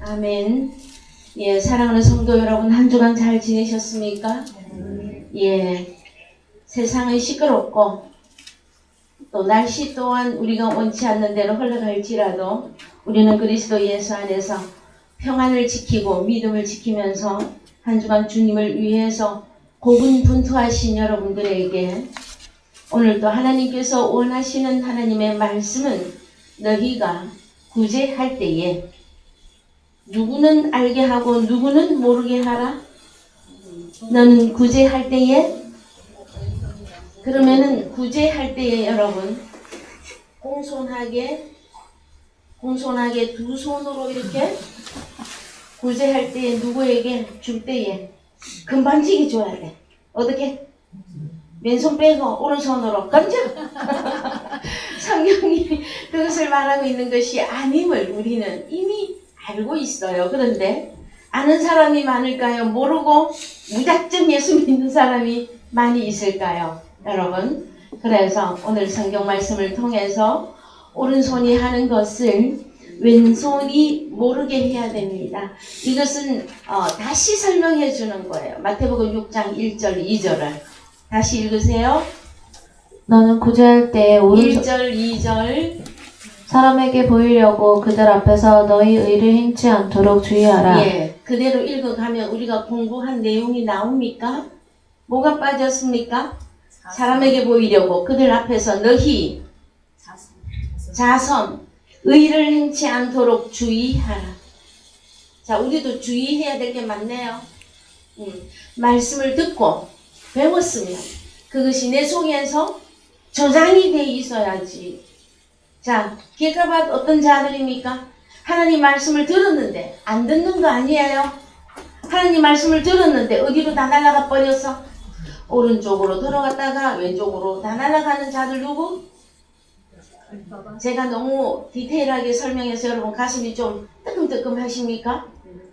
아멘. 예, 사랑하는 성도 여러분, 한 주간 잘 지내셨습니까? 예, 세상은 시끄럽고 또 날씨 또한 우리가 원치 않는 대로 흘러갈지라도 우리는 그리스도 예수 안에서 평안을 지키고 믿음을 지키면서 한 주간 주님을 위해서 고군분투하신 여러분들에게 오늘도 하나님께서 원하시는 하나님의 말씀은 너희가 구제할 때에 누구는 알게 하고 누구는 모르게 하라. 너는 구제할 때에, 그러면은 구제할 때에 여러분 공손하게 두 손으로 이렇게 구제할 때에 누구에게 줄 때에 금방지게 줘야 돼. 어떻게? 왼손 빼고 오른손으로 건져. 성경이 그것을 말하고 있는 것이 아님을 우리는 이미 알고 있어요. 그런데 아는 사람이 많을까요? 모르고 무작정 예수 믿는 사람이 많이 있을까요? 여러분, 그래서 오늘 성경 말씀을 통해서 오른손이 하는 것을 왼손이 모르게 해야 됩니다. 이것은 다시 설명해 주는 거예요. 마태복음 6장 1절 2절을 다시 읽으세요. 너는 구제할 때 오른손 1절 2절 사람에게 보이려고 그들 앞에서 너희 의를 행치 않도록 주의하라. 예, 그대로 읽어가면 우리가 공부한 내용이 나옵니까? 뭐가 빠졌습니까? 사람에게 보이려고 그들 앞에서 너희 자선 의를 행치 않도록 주의하라. 자, 우리도 주의해야 될 게 많네요. 말씀을 듣고 배웠으면 그것이 내 속에서 저장이 돼 있어야지. 자, 길가밭 어떤 자들입니까? 하나님 말씀을 들었는데 안 듣는 거 아니에요? 하나님 말씀을 들었는데 어디로 다 날아가 버렸어? 오른쪽으로 들어갔다가 왼쪽으로 다 날아가는 자들 누구? 제가 너무 디테일하게 설명해서 여러분 가슴이 좀 뜨끔뜨끔 하십니까?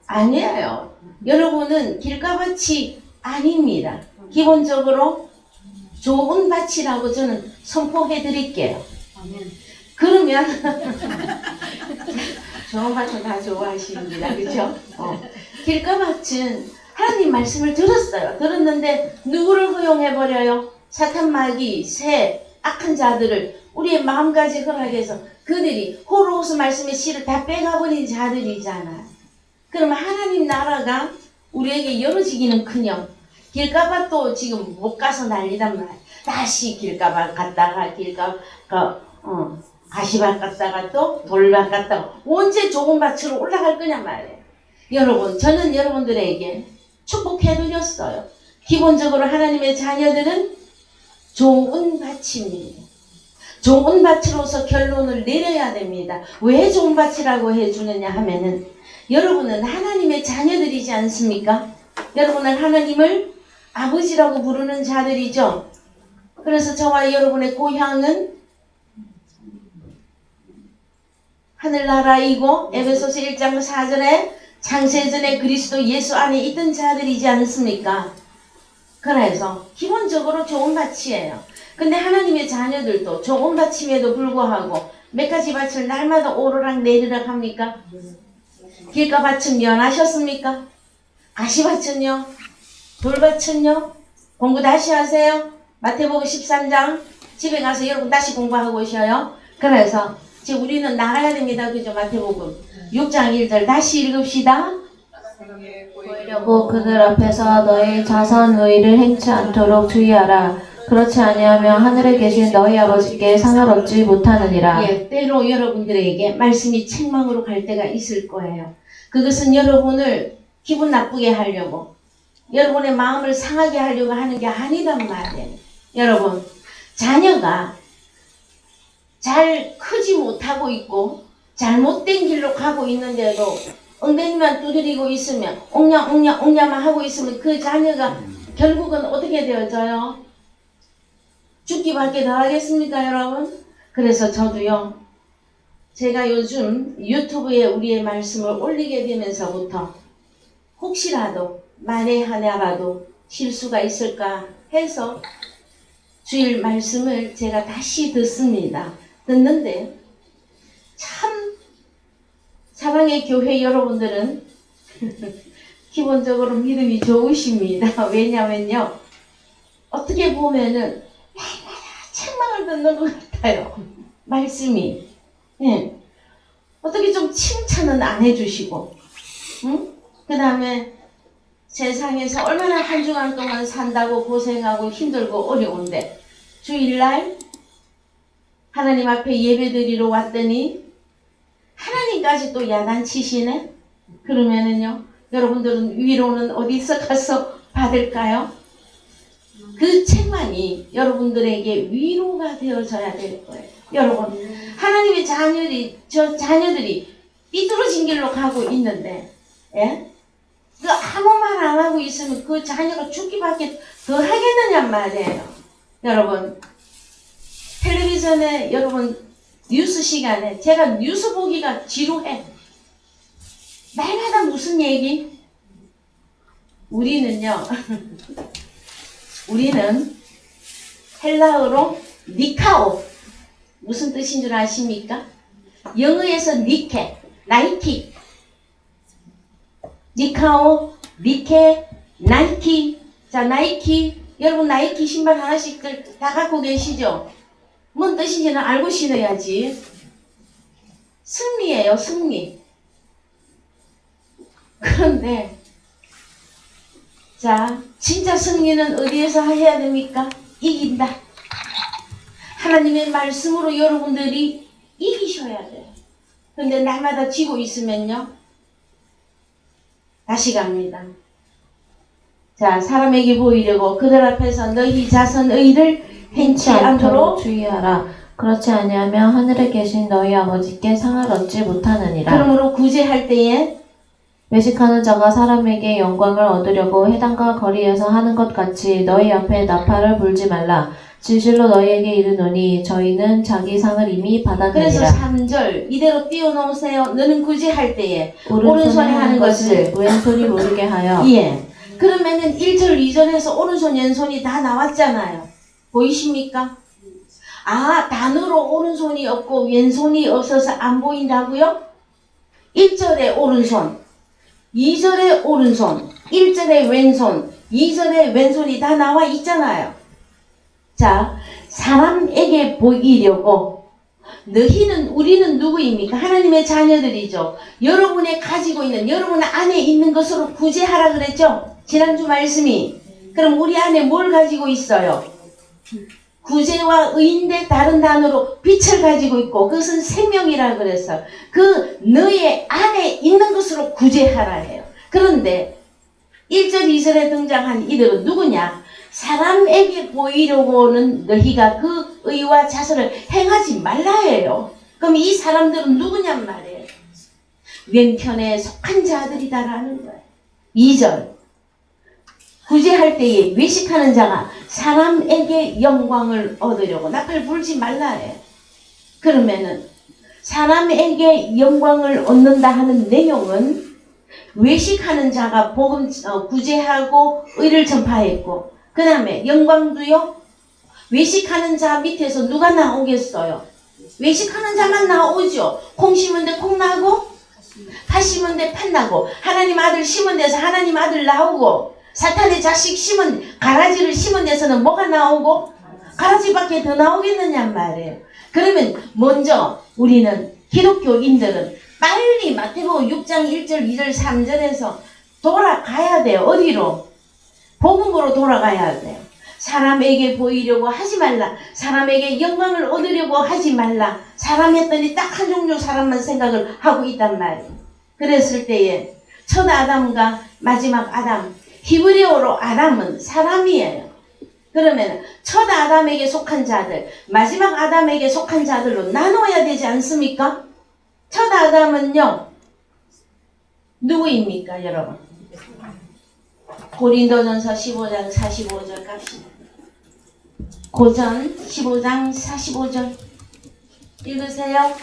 아니에요. 여러분은 길가밭이 아닙니다. 기본적으로 좋은 밭이라고 저는 선포해 드릴게요. 그러면 좋은 밭은 다 좋아하십니다. 그렇죠? 길가밭은 하나님 말씀을 들었어요. 들었는데 누구를 허용해버려요? 사탄 마귀, 새, 악한 자들을 우리의 마음까지 허락해서 그들이 호로오스 말씀의 씨를 다 빼가버린 자들이잖아. 그러면 하나님 나라가 우리에게 열어지기는커녕 길가밭도 지금 못 가서 난리단 말이야. 다시 길가밭 갔다가 가시밭 갔다가 또 돌밭 갔다가 언제 좋은 밭으로 올라갈 거냐 말이에요. 여러분, 저는 여러분들에게 축복해드렸어요. 기본적으로 하나님의 자녀들은 좋은 밭입니다. 좋은 밭으로서 결론을 내려야 됩니다. 왜 좋은 밭이라고 해주느냐 하면은 여러분은 하나님의 자녀들이지 않습니까? 여러분은 하나님을 아버지라고 부르는 자들이죠. 그래서 저와 여러분의 고향은 하늘나라이고 에베소서 1장 4절에 창세전에 그리스도 예수 안에 있던 자들이지 않습니까? 그래서 기본적으로 좋은 밭이에요. 근데 하나님의 자녀들도 좋은 밭임에도 불구하고 몇 가지 밭을 날마다 오르락 내리락 합니까? 길가밭은 면하셨습니까? 가시밭은요? 돌밭은요? 공부 다시 하세요. 마태복음 13장 집에 가서 여러분 다시 공부하고 오셔요. 그래서 지금 우리는 나가야 됩니다. 그죠? 마태복음 6장 1절 다시 읽읍시다. 보이려고 그들 앞에서 너희 자선 의를 행치 않도록 주의하라. 그렇지 아니하면 하늘에 계신 너희 아버지께 상을 얻지 못하느니라. 예, 때로 여러분들에게 말씀이 책망으로 갈 때가 있을 거예요. 그것은 여러분을 기분 나쁘게 하려고 여러분의 마음을 상하게 하려고 하는 게 아니단 말이에요. 여러분, 자녀가 잘 크지 못하고 있고 잘못된 길로 가고 있는데도 엉덩이만 두드리고 있으면 옹냐만 하고 있으면 그 자녀가 결국은 어떻게 되어져요? 죽기밖에 더 하겠습니까, 여러분? 그래서 저도요, 제가 요즘 유튜브에 우리의 말씀을 올리게 되면서부터 혹시라도 만에 하나라도 실수가 있을까 해서 주일 말씀을 제가 다시 듣습니다. 듣는데 참 사랑의 교회 여러분들은 기본적으로 믿음이 좋으십니다. 왜냐면요. 어떻게 보면은 날마다 책망을 듣는 것 같아요. 말씀이. 예. 어떻게 좀 칭찬은 안 해주시고, 응? 그 다음에 세상에서 얼마나 한 주간 동안 산다고 고생하고 힘들고 어려운데 주일날 하나님 앞에 예배드리러 왔더니 하나님까지 또 야단치시네? 그러면은요, 여러분들은 위로는 어디서 가서 받을까요? 그 책만이 여러분들에게 위로가 되어져야 될 거예요. 여러분, 하나님의 자녀들이 삐뚤어진 길로 가고 있는데, 예? 그 아무 말 안 하고 있으면 그 자녀가 죽기밖에 더 하겠느냐 말이에요. 여러분, 텔레비전에 여러분 뉴스 시간에 제가 뉴스 보기가 지루해. 날마다 무슨 얘기? 우리는요, 우리는 헬라어로 니카오. 무슨 뜻인 줄 아십니까? 영어에서 니케, 나이키. 니카오, 니케, 나이키. 자, 나이키. 여러분 나이키 신발 하나씩 다 갖고 계시죠? 뭔 뜻인지는 알고 신어야지. 승리예요, 승리. 그런데 자, 진짜 승리는 어디에서 해야 됩니까? 이긴다. 하나님의 말씀으로 여러분들이 이기셔야 돼요. 근데 날마다 지고 있으면요, 다시 갑니다. 자, 사람에게 보이려고 그들 앞에서 너희 자선 의를 행치 않도록 주의하라. 그렇지 아니하면 하늘에 계신 너희 아버지께 상을 얻지 못하느니라. 그러므로 구제할 때에 외식하는 자가 사람에게 영광을 얻으려고 회당과 거리에서 하는 것 같이 너희 앞에 나팔을 불지 말라. 진실로 너희에게 이르노니 저희는 자기 상을 이미 그래서 받았느니라. 3절 이대로 띄워놓으세요. 너는 구제할 때에 오른손에 하는 것을 왼손이 모르게 하여. 예. 그러면은 1절, 2절에서 오른손, 왼손이 다 나왔잖아요. 보이십니까? 아, 단어로 오른손이 없고 왼손이 없어서 안 보인다고요? 1절에 오른손, 2절에 오른손, 1절에 왼손, 2절에 왼손이 다 나와 있잖아요. 자, 사람에게 보이려고 우리는 누구입니까? 하나님의 자녀들이죠. 여러분이 가지고 있는, 여러분 안에 있는 것으로 구제하라 그랬죠? 지난주 말씀이. 그럼 우리 안에 뭘 가지고 있어요? 구제와 의인데 다른 단어로 빛을 가지고 있고 그것은 생명이라 그래서 그 너의 안에 있는 것으로 구제하라 해요. 그런데 1절, 2절에 등장한 이들은 누구냐? 사람에게 보이려고는 너희가 그 의와 자선을 행하지 말라 해요. 그럼 이 사람들은 누구냔 말이에요. 왼편에 속한 자들이다라는 거예요. 2절 구제할 때에 외식하는 자가 사람에게 영광을 얻으려고 나팔 불지 말라 해요. 그러면은 사람에게 영광을 얻는다 하는 내용은 외식하는 자가 복음 구제하고 의를 전파했고 그 다음에 영광도요. 외식하는 자 밑에서 누가 나오겠어요? 외식하는 자만 나오죠. 콩 심은 데 콩 나고 팥 심은 데 팥 나고 하나님 아들 심은 데서 하나님 아들 나오고 사탄의 자식 심은 가라지를 심은 데서는 뭐가 나오고 가라지밖에 더 나오겠느냐 말이에요. 그러면 먼저 우리는 기독교인들은 빨리 마태복음 6장 1절 2절 3절에서 돌아가야 돼요. 어디로? 복음으로 돌아가야 돼요. 사람에게 보이려고 하지 말라. 사람에게 영광을 얻으려고 하지 말라. 사람 했더니 딱 한 종류 사람만 생각을 하고 있단 말이에요. 그랬을 때에 첫 아담과 마지막 아담, 히브리어로 아담은 사람이에요. 그러면 첫 아담에게 속한 자들, 마지막 아담에게 속한 자들로 나눠야 되지 않습니까? 첫 아담은요, 누구입니까, 여러분? 고린도전서 15장 45절 갑시다. 고전 15장 45절 읽으세요.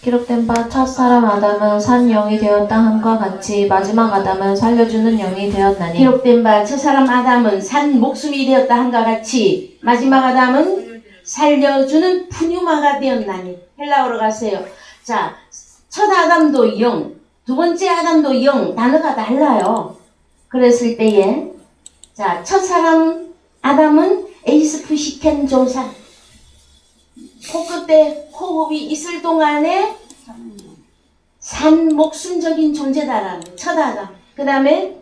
기록된 바 첫 사람 아담은 산 영이 되었다 함과 같이 마지막 아담은 살려주는 영이 되었나니. 기록된 바 첫 사람 아담은 산 목숨이 되었다 함과 같이 마지막 아담은 살려주는 푸뉴마가 되었나니. 헬라어로 가세요. 자, 첫 아담도 영, 두 번째 아담도 영, 단어가 달라요. 그랬을 때에 자, 첫사람 아담은 에이스푸시켄 조산. 코끝에 호흡이 있을 동안에 산 목숨적인 존재다라는 첫 아담. 그 다음에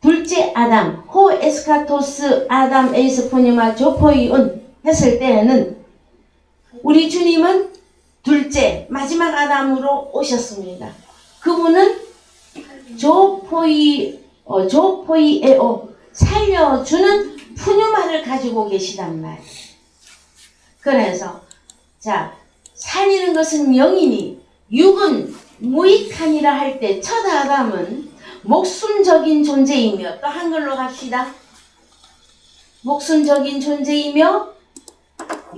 둘째 아담, 호 에스카토스 아담 에이스포니마 조포이운 했을 때에는 우리 주님은 둘째, 마지막 아담으로 오셨습니다. 그분은 조포이에오, 살려주는 푸뉴마를 가지고 계시단 말이에요. 그래서 자, 살리는 것은 영이니 육은 무익하니라 할 때 첫 아담은 목숨적인 존재이며, 또 한글로 갑시다. 목숨적인 존재이며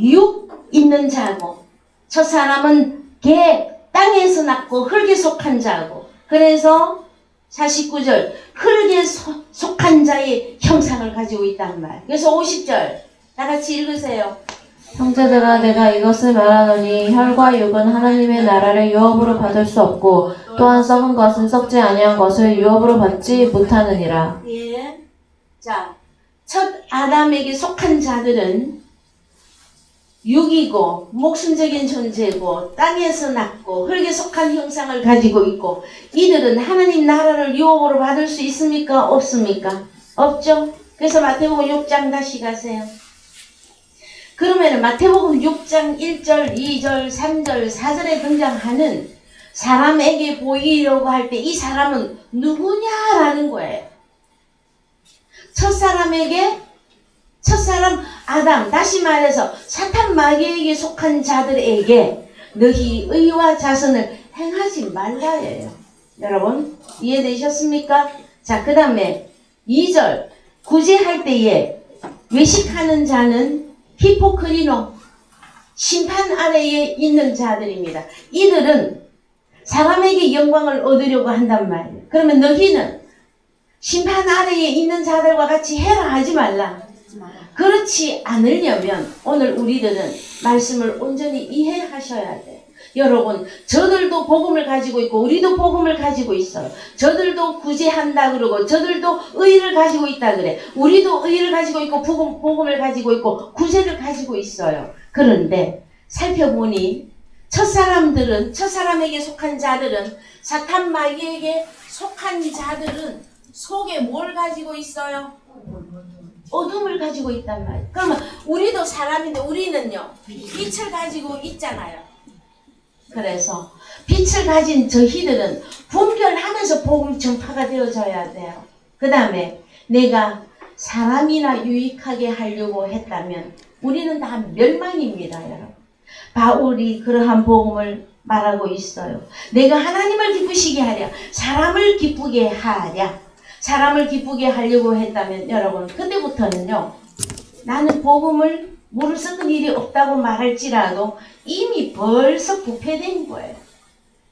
육 있는 자고, 첫 사람은 개 땅에서 났고 흙에 속한 자고, 그래서 49절 흙에 속한 자의 형상을 가지고 있단 말. 그래서 50절 다 같이 읽으세요. 형제들아, 내가 이것을 말하노니 혈과 육은 하나님의 나라를 유업으로 받을 수 없고 또한 썩은 것은 썩지 아니한 것을 유업으로 받지 못하느니라. 예. 자, 첫 아담에게 속한 자들은 육이고 목숨적인 존재고 땅에서 났고 흙에 속한 형상을 가지고 있고, 이들은 하나님 나라를 유업으로 받을 수 있습니까? 없습니까? 없죠. 그래서 마태복음 6장 다시 가세요. 그러면 마태복음 6장 1절, 2절, 3절, 4절에 등장하는 사람에게 보이려고 할 때 이 사람은 누구냐라는 거예요. 첫사람 아담, 다시 말해서 사탄 마귀에게 속한 자들에게 너희 의와 자선을 행하지 말라예요. 여러분 이해되셨습니까? 자, 그 다음에 2절 구제할 때에 외식하는 자는 히포크리노, 심판 아래에 있는 자들입니다. 이들은 사람에게 영광을 얻으려고 한단 말이에요. 그러면 너희는 심판 아래에 있는 자들과 같이 해라 하지 말라. 그렇지 않으려면 오늘 우리들은 말씀을 온전히 이해하셔야 돼요. 여러분, 저들도 복음을 가지고 있고 우리도 복음을 가지고 있어요. 저들도 구제한다 그러고 저들도 의를 가지고 있다 그래. 우리도 의를 가지고 있고 복음을 가지고 있고 구제를 가지고 있어요. 그런데 살펴보니 첫사람에게 속한 자들은, 사탄 마귀에게 속한 자들은 속에 뭘 가지고 있어요? 어둠을 가지고 있단 말이에요. 그러면 우리도 사람인데 우리는요, 빛을 가지고 있잖아요. 그래서 빛을 가진 저희들은 분별하면서 복음 전파가 되어져야 돼요. 그 다음에 내가 사람이나 유익하게 하려고 했다면 우리는 다 멸망입니다, 여러분. 바울이 그러한 복음을 말하고 있어요. 내가 하나님을 기쁘시게 하랴, 사람을 기쁘게 하랴. 사람을 기쁘게 하려고 했다면 여러분, 그때부터는요, 나는 복음을 물을 섞은 일이 없다고 말할지라도 이미 벌써 부패된 거예요.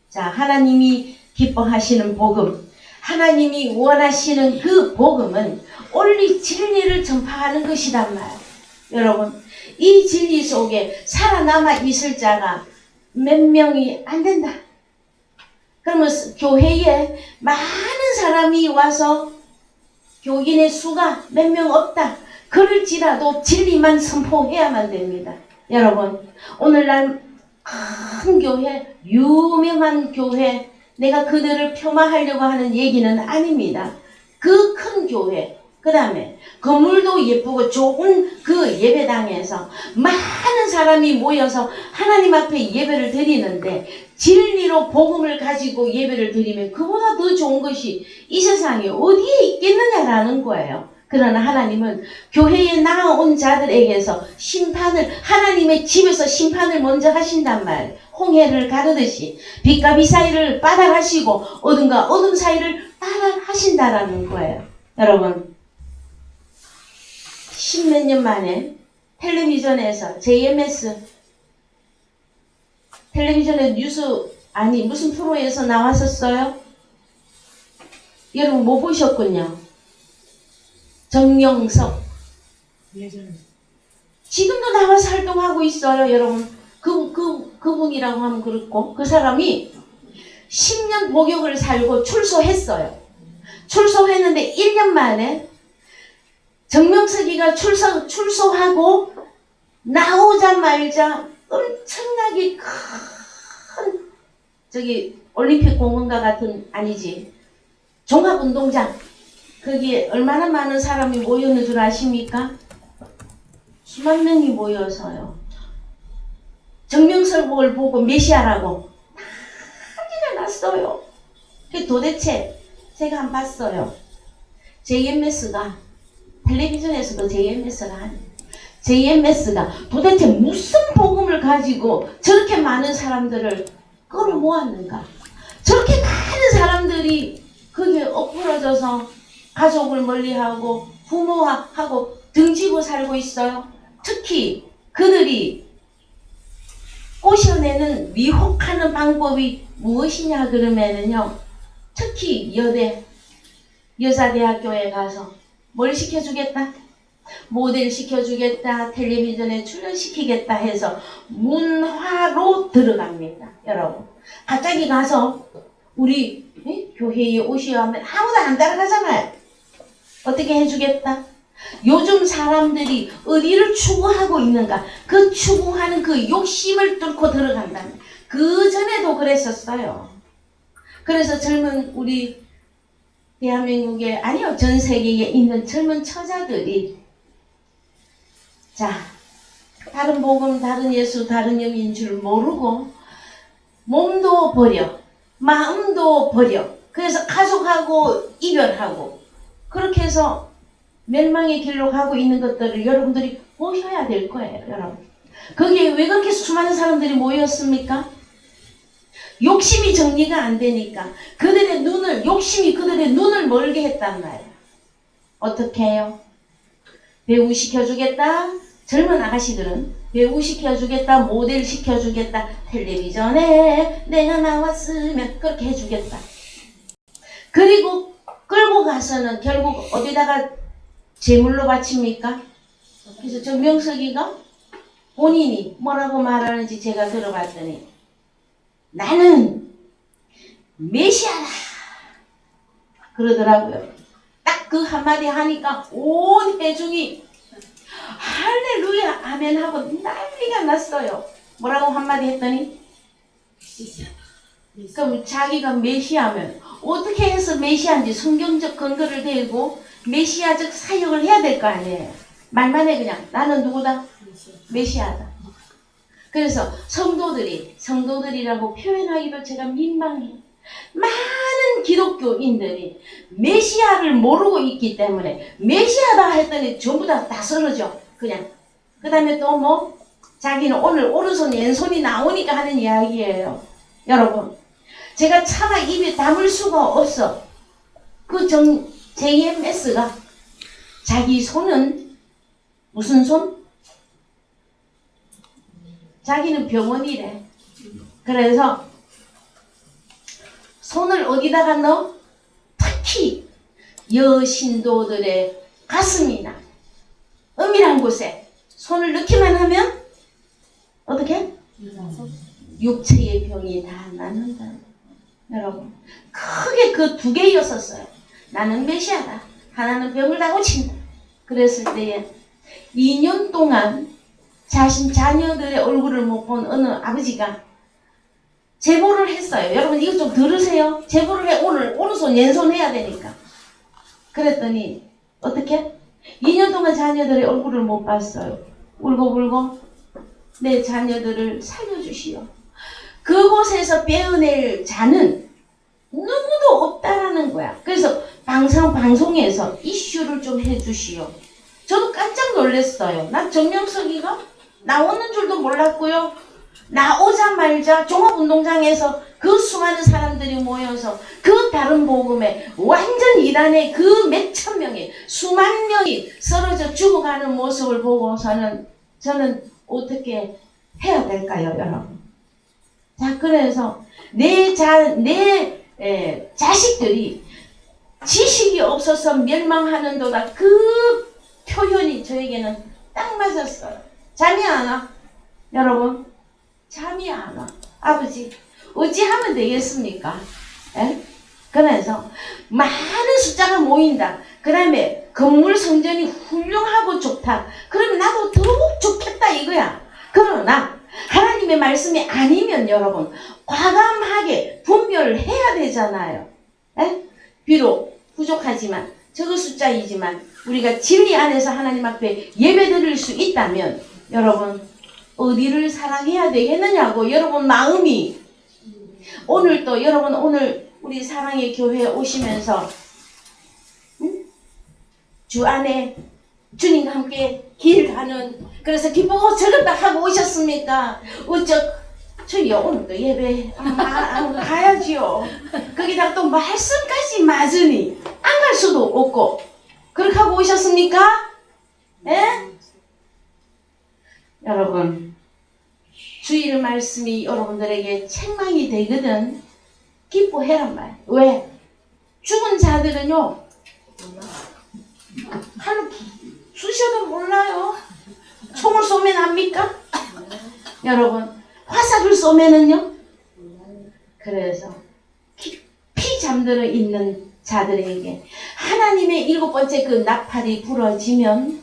자, 하나님이 기뻐하시는 복음, 하나님이 원하시는 그 복음은 원리 진리를 전파하는 것이란 말이에요. 여러분, 이 진리 속에 살아남아 있을 자가 몇 명이 안 된다. 그러면 교회에 많은 사람이 와서 교인의 수가 몇 명 없다. 그럴지라도 진리만 선포해야만 됩니다. 여러분, 오늘날 큰 교회, 유명한 교회, 내가 그들을 폄하하려고 하는 얘기는 아닙니다. 그 큰 교회, 그 다음에 건물도 예쁘고 좋은 그 예배당에서 많은 사람이 모여서 하나님 앞에 예배를 드리는데, 진리로 복음을 가지고 예배를 드리면 그보다 더 좋은 것이 이 세상에 어디에 있겠느냐라는 거예요. 그러나 하나님은 교회에 나온 자들에게서 심판을, 하나님의 집에서 심판을 먼저 하신단 말이에요. 홍해를 가르듯이 빛과 빛 사이를 빠달하시고 어둠과 어둠 사이를 빠달하신다라는 거예요. 여러분, 십몇 년 만에 텔레비전에서 JMS 텔레비전에 뉴스, 아니 무슨 프로에서 나왔었어요? 여러분 못 보셨군요. 정영석 지금도 나와서 활동하고 있어요. 여러분, 그분이라고 하면 그렇고, 그 사람이 10년 복역을 살고 출소했어요. 출소했는데 1년 만에 정명석이가 출소하고 나오자마자 엄청나게 큰 저기 올림픽 공원과 같은 아니지 종합운동장 거기에 얼마나 많은 사람이 모였는 줄 아십니까? 수만 명이 모여서요. 정명석을 보고 메시아라고 난리가 났어요. 도대체 제가 안 봤어요. JMS가 텔레비전에서도 JMS가 하는 JMS가 도대체 무슨 복음을 가지고 저렇게 많은 사람들을 끌어모았는가? 저렇게 많은 사람들이 거기에 엎어져서 가족을 멀리하고 부모하고 등지고 살고 있어요. 특히 그들이 꼬셔내는 미혹하는 방법이 무엇이냐 그러면은요. 특히 여자대학교에 가서 뭘 시켜주겠다? 모델 시켜주겠다, 텔레비전에 출연시키겠다 해서 문화로 들어갑니다. 여러분 갑자기 가서 우리 교회에 오시오 하면 아무도 안 따라가잖아요. 어떻게 해주겠다? 요즘 사람들이 어디를 추구하고 있는가? 그 추구하는 그 욕심을 뚫고 들어간다는 그 전에도 그랬었어요. 그래서 젊은 우리 대한민국에 아니요 전 세계에 있는 젊은 처자들이 자 다른 복음 다른 예수 다른 영인 줄 모르고 몸도 버려 마음도 버려 그래서 가족하고 이별하고 그렇게 해서 멸망의 길로 가고 있는 것들을 여러분들이 보셔야 될 거예요. 여러분 거기에 왜 그렇게 수많은 사람들이 모였습니까? 욕심이 정리가 안 되니까 욕심이 그들의 눈을 멀게 했단 말이야. 어떻게 해요? 배우 시켜주겠다. 젊은 아가씨들은 배우 시켜주겠다. 모델 시켜주겠다. 텔레비전에 내가 나왔으면 그렇게 해주겠다. 그리고 끌고 가서는 결국 어디다가 제물로 바칩니까? 그래서 정명석이가 본인이 뭐라고 말하는지 제가 들어봤더니 나는 메시아다 그러더라고요. 딱 그 한마디 하니까 온 회중이 할렐루야 아멘 하고 난리가 났어요. 뭐라고 한마디 했더니 그럼 자기가 메시아면 어떻게 해서 메시아인지 성경적 근거를 대고 메시아적 사역을 해야 될 거 아니에요. 말만 해 그냥 나는 누구다? 메시아다. 그래서 성도들이라고 표현하기도 제가 민망해요. 많은 기독교인들이 메시아를 모르고 있기 때문에 메시아다 했더니 전부 다 쓰러져 그냥. 그 다음에 또 뭐 자기는 오늘 오른손 왼손이 나오니까 하는 이야기예요. 여러분 제가 차마 입에 담을 수가 없어. 그 JMS가 자기 손은 무슨 손? 자기는 병원이래. 그래서 손을 어디다가 넣어? 특히 여신도들의 가슴이나 음이란 곳에 손을 넣기만 하면 어떻게? 육체의 병이 다 낫는다. 여러분 크게 그 두 개였었어요. 나는 메시아다. 하나는 병을 다 고친다. 그랬을 때에 2년 동안 자신 자녀들의 얼굴을 못 본 어느 아버지가 제보를 했어요. 여러분 이거 좀 들으세요. 제보를 해. 오른손 왼손 해야 되니까. 그랬더니 어떻게? 2년 동안 자녀들의 얼굴을 못 봤어요. 울고불고 내 자녀들을 살려주시오. 그곳에서 빼어낼 자는 누구도 없다라는 거야. 그래서 방송에서 이슈를 좀 해주시오. 저도 깜짝 놀랐어요. 난 정명석이가 나오는 줄도 몰랐고요. 나오자마자 종합운동장에서 그 수많은 사람들이 모여서 그 다른 복음에 완전 이단의 그 몇천 명이 수만 명이 쓰러져 죽어가는 모습을 보고서는 저는 어떻게 해야 될까요, 여러분? 자, 그래서 내 자식들이 지식이 없어서 멸망하는도다. 그 표현이 저에게는 딱 맞았어요. 잠이 안 와. 여러분, 잠이 안 와. 아버지, 어찌하면 되겠습니까? 예? 그래서 많은 숫자가 모인다. 그 다음에 건물 성전이 훌륭하고 좋다. 그러면 나도 더욱 좋겠다 이거야. 그러나 하나님의 말씀이 아니면 여러분 과감하게 분별을 해야 되잖아요. 에? 비록 부족하지만 적은 숫자이지만 우리가 진리 안에서 하나님 앞에 예배드릴 수 있다면 여러분 어디를 사랑해야 되겠느냐고 여러분 마음이 오늘 또 여러분 오늘 우리 사랑의 교회에 오시면서 주 안에 주님과 함께 길 가는 그래서 기쁘고 즐겁다 하고 오셨습니까? 저희요 오늘 또 예배 가야지요. 거기다가 또 말씀까지 맞으니 안 갈 수도 없고 그렇게 하고 오셨습니까? 예? 여러분 주일 말씀이 여러분들에게 책망이 되거든 기뻐해란 말. 왜? 죽은 자들은요 한 쑤셔도 몰라요. 총을 쏘면 압니까? 여러분 화살을 쏘면은요. 그래서 깊이 잠들어 있는 자들에게 하나님의 7번째 그 나팔이 부러지면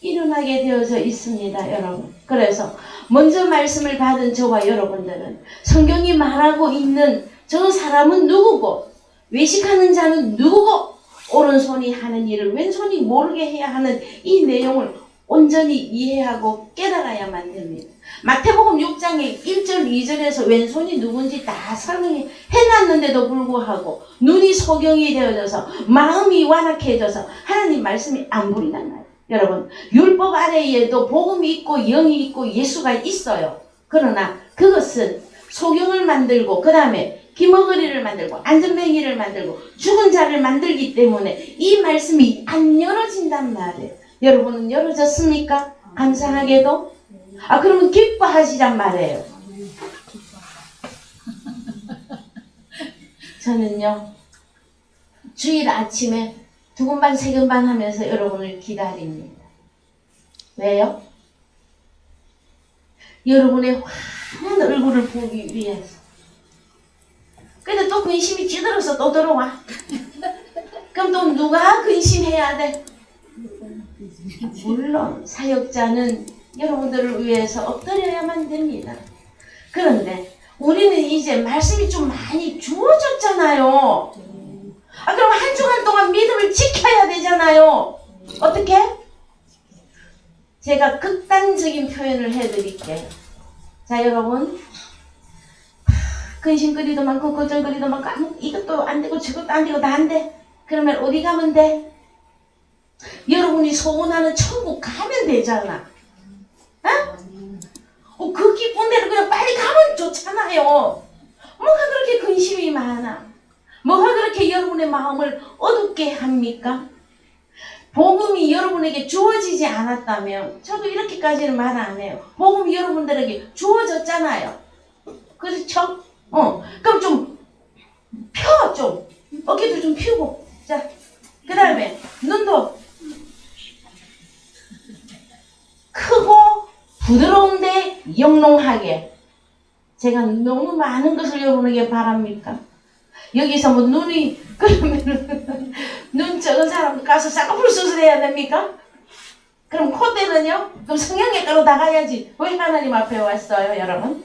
일어나게 되어져 있습니다. 여러분 그래서 먼저 말씀을 받은 저와 여러분들은 성경이 말하고 있는 저 사람은 누구고 외식하는 자는 누구고 오른손이 하는 일을 왼손이 모르게 해야 하는 이 내용을 온전히 이해하고 깨달아야만 됩니다. 마태복음 6장의 1절 2절에서 왼손이 누군지 다 설명해 놨는데도 불구하고 눈이 소경이 되어져서 마음이 완악해져서 하나님 말씀이 안 보인단 말이에요. 여러분 율법 아래에도 복음이 있고 영이 있고 예수가 있어요. 그러나 그것은 소경을 만들고 그 다음에 기머거리를 만들고 안전뱅이를 만들고 죽은 자를 만들기 때문에 이 말씀이 안 열어진단 말이에요. 여러분은 열어졌습니까? 감사하게도? 그러면 기뻐하시란 말이에요. 저는요 주일 아침에 2금반 3금반 하면서 여러분을 기다립니다. 왜요? 여러분의 환한 얼굴을 보기 위해서. 근데 또 근심이 찌들어서 또 들어와. 그럼 또 누가 근심해야 돼? 물론 사역자는 여러분들을 위해서 엎드려야만 됩니다. 그런데 우리는 이제 말씀이 좀 많이 주어졌잖아요. 그럼 한 주간 동안 믿음을 지켜야 되잖아요. 어떻게? 제가 극단적인 표현을 해드릴게요. 자 여러분 근심거리도 많고 걱정거리도 많고 이것도 안 되고 저것도 안 되고 다 안 돼. 그러면 어디 가면 돼? 여러분이 소원하는 천국 가면 되잖아. 그 기쁜 데를 그냥 빨리 가면 좋잖아요. 뭐가 그렇게 근심이 많아? 뭐가 그렇게 여러분의 마음을 어둡게 합니까? 복음이 여러분에게 주어지지 않았다면 저도 이렇게까지는 말 안 해요. 복음이 여러분들에게 주어졌잖아요. 그렇죠? 그럼 좀 펴, 좀 어깨도 좀 펴고 자, 그 다음에 눈도 크고 부드러운데 영롱하게. 제가 너무 많은 것을 여러분에게 바랍니까? 여기서 뭐 눈이 그러면은 눈 적은 사람 가서 쌍꺼풀 수술해야 됩니까? 그럼 콧대는요? 그럼 성형외과로 나가야지. 왜 하나님 앞에 왔어요, 여러분?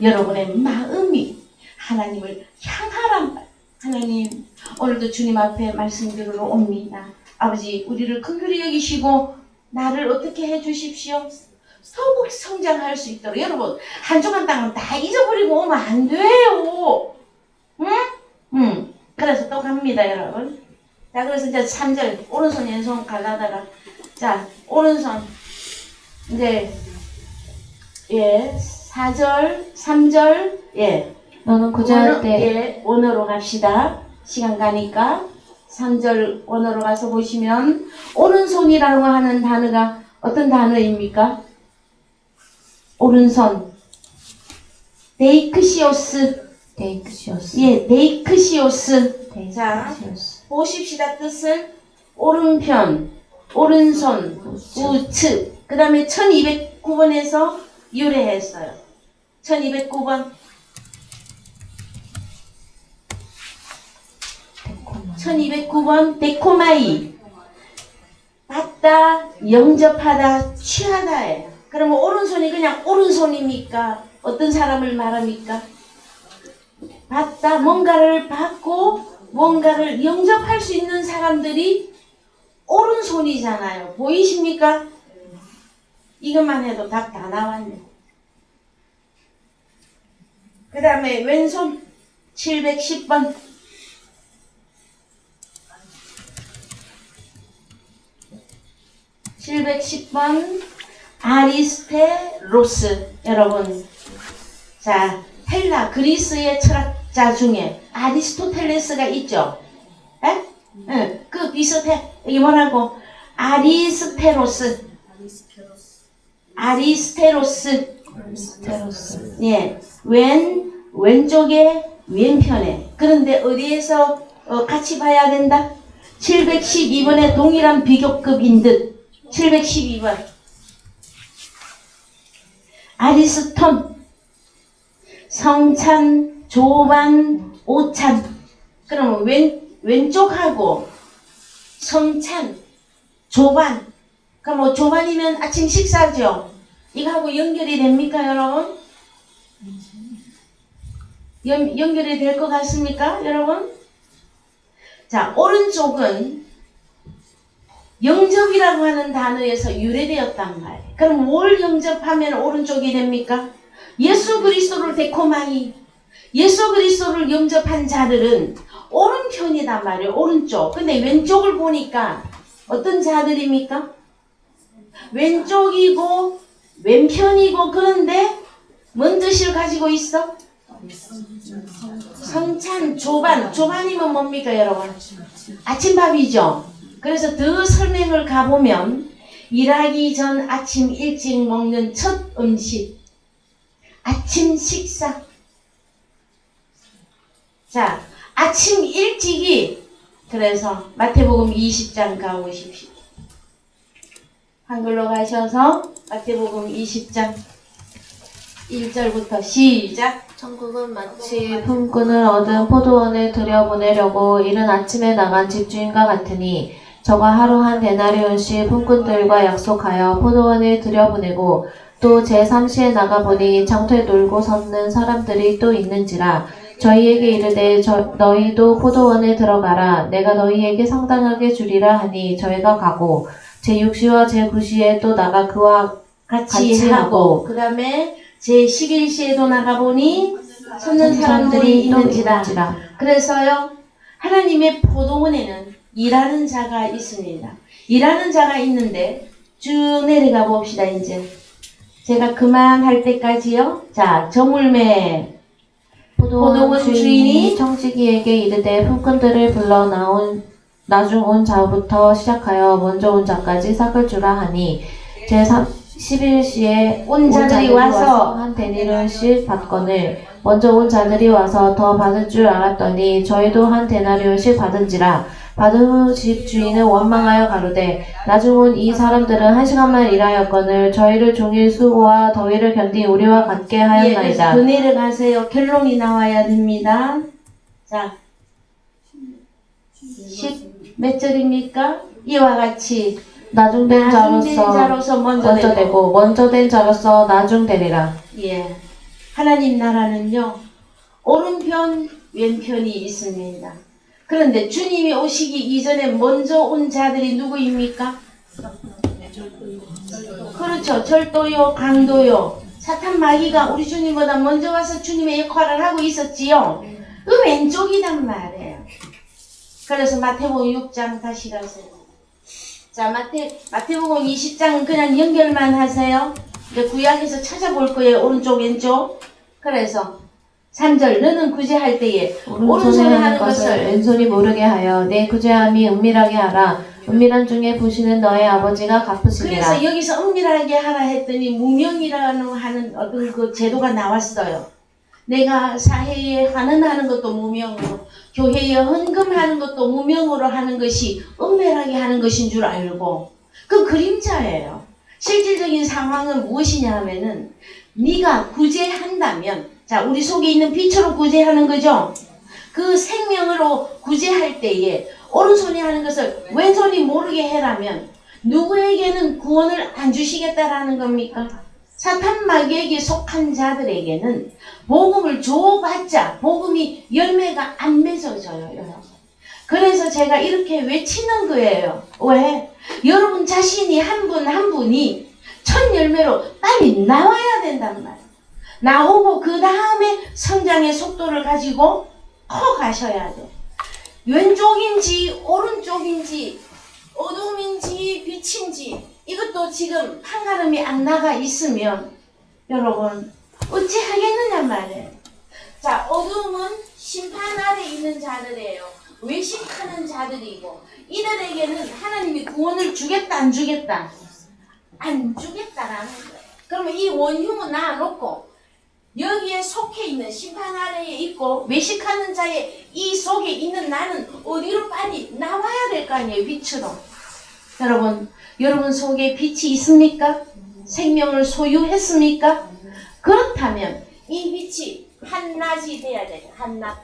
여러분의 마음이 하나님을 향하란 말. 하나님, 오늘도 주님 앞에 말씀드리러 옵니다. 아버지, 우리를 긍휼히 여기시고 나를 어떻게 해주십시오? 더욱 성장할 수 있도록. 여러분, 한 주간 땅은 다 잊어버리고 오면 안 돼요. 응? 그래서 또 갑니다, 여러분. 자, 그래서 이제 3절, 오른손, 왼손 갈라다가, 자, 오른손, 이제, 4절, 3절, 너는 구제할 때 원어로 갑시다. 시간 가니까. 3절 원어로 가서 보시면, 오른손이라고 하는 단어가 어떤 단어입니까? 오른손. 데이크시오스. 데이크시오스. 자, 보십시다. 뜻을. 오른편, 오른손, 우측. 그 다음에 1209번에서 유래했어요. 1209번. 1209번 데코마이. 받다, 영접하다, 취하다예요. 그러면 오른손이 그냥 오른손입니까? 어떤 사람을 말합니까? 받다, 뭔가를 받고 뭔가를 영접할 수 있는 사람들이 오른손이잖아요. 보이십니까? 이것만 해도 답 다 나왔네. 그 다음에 왼손 710번. 아리스테로스. 여러분, 자, 헬라 그리스의 철학자 중에 아리스토텔레스가 있죠. 에? 응, 그 비슷해. 이게 뭐라고? 아리스테로스. 예, 왼쪽에 왼편에. 그런데 어디에서 같이 봐야 된다? 712번에 동일한 비교급인 듯. 712번. 아리스톤, 성찬, 조반, 오찬. 그러면 왼쪽하고 성찬, 조반. 그럼 뭐 조반이면 아침 식사죠. 이거하고 연결이 됩니까, 여러분? 연결이 될 것 같습니까, 여러분? 자, 오른쪽은 영접이라고 하는 단어에서 유래되었단 말이에요. 그럼 뭘 영접하면 오른쪽이 됩니까? 예수 그리스도를 데코마이. 예수 그리스도를 영접한 자들은 오른편이단 말이에요. 오른쪽. 근데 왼쪽을 보니까 어떤 자들입니까? 왼쪽이고 왼편이고 그런데 뭔 뜻을 가지고 있어? 성찬, 조반. 조반이면 뭡니까, 여러분? 아침밥이죠. 그래서 더 설명을 가보면 일하기 전 아침 일찍 먹는 첫 음식, 아침 식사. 자, 아침 일찍이, 그래서 마태복음 20장 가보십시오. 한글로 가셔서 마태복음 20장 1절부터 시작. 천국은 마치 품꾼을 얻은 포도원에 들여보내려고 이른 아침에 나간 집주인과 같으니 저가 하루 한 데나리온씩 품꾼들과 약속하여 포도원에 들여보내고 또 제3시에 나가보니 장터에 놀고 섰는 사람들이 또 있는지라 저희에게 이르되 너희도 포도원에 들어가라 내가 너희에게 상당하게 주리라 하니 저희가 가고 제6시와 제9시에 또 나가 그와 같이 하고 그 다음에 제11시에도 나가보니 섰는 사람들이 있는지라. 그래서요, 하나님의 포도원에는 일하는 자가 있습니다. 일하는 자가 있는데 쭉 내려가 봅시다. 이제 제가 그만할 때까지요. 자, 저물매 포도원 주인이 청지기에게 이르되 품꾼들을 불러 나중 온 자부터 시작하여 먼저 온 자까지 삭을 주라 하니 제11시에 온 자들이 와서 한 데나리온씩 받거늘 먼저 온 자들이 와서 더 받을 줄 알았더니 저희도 한 데나리온씩 받은지라. 받은 후 집주인은 원망하여 가로되 나중 온 이 사람들은 1시간만 일하였거늘 저희를 종일 수고와 더위를 견디 우리와 같게 하였나이다. 그 내려가세요. 결론이 나와야 됩니다. 자, 10 몇 절입니까? 이와 같이 나중된 자로서 먼저 되고 먼저 된 자로서 나중되리라. 예, 하나님 나라는요 오른편 왼편이 있습니다. 그런데 주님이 오시기 이전에 먼저 온 자들이 누구입니까? 그렇죠. 절도요, 강도요, 사탄 마귀가 우리 주님보다 먼저 와서 주님의 역할을 하고 있었지요. 그 왼쪽이란 말이에요. 그래서 마태복음 6장 다시 가세요. 자, 마태복음 20장은 그냥 연결만 하세요. 이제 구약에서 찾아볼 거예요. 오른쪽 왼쪽. 그래서 3절 너는 구제할 때에 오른손에 하는 것을 왼손이 모르게 하여 내 구제함이 은밀하게 하라. 은밀한 중에 보시는 너의 아버지가 갚으시리라. 그래서 여기서 은밀하게 하라 했더니 무명이라는 하는 어떤 그 제도가 나왔어요. 내가 사회에 환원하는 것도 무명으로, 교회에 헌금하는 것도 무명으로 하는 것이 은밀하게 하는 것인 줄 알고, 그 그림자예요. 실질적인 상황은 무엇이냐 하면은 네가 구제한다면, 자, 우리 속에 있는 빛으로 구제하는 거죠. 그 생명으로 구제할 때에 오른손이 하는 것을 왼손이 모르게 해라면 누구에게는 구원을 안 주시겠다라는 겁니까? 사탄 마귀에게 속한 자들에게는 복음을 줘봤자 복음이 열매가 안 맺어져요, 여러분. 그래서 제가 이렇게 외치는 거예요. 왜? 여러분 자신이 한 분 한 분이 첫 열매로 빨리 나와야 된단 말이에요. 나오고 그 다음에 성장의 속도를 가지고 커 가셔야 돼. 왼쪽인지 오른쪽인지 어둠인지 빛인지 이것도 지금 한 걸음이 안 나가 있으면 여러분 어찌 하겠느냐 말이에요. 자, 어둠은 심판 아래 있는 자들이에요. 외식하는 자들이고 이들에게는 하나님이 구원을 주겠다 안 주겠다? 안 주겠다라는 거예요. 그러면 이 원흉은 놔놓고 여기에 속해 있는 심판 아래에 있고 외식하는 자의 이 속에 있는 나는 어디로 빨리 나와야 될 거 아니에요. 빛으로. 여러분 속에 빛이 있습니까? 생명을 소유했습니까? 그렇다면 이 빛이 한낮이 돼야 돼요. 한낮.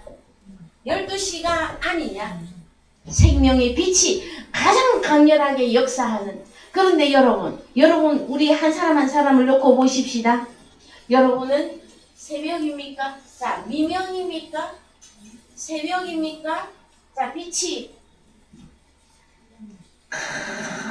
12시가 아니냐? 생명의 빛이 가장 강렬하게 역사하는. 그런데 여러분 우리 한 사람 한 사람을 놓고 보십시다. 여러분은 새벽입니까? 자, 미명입니까? 새벽입니까? 자, 빛이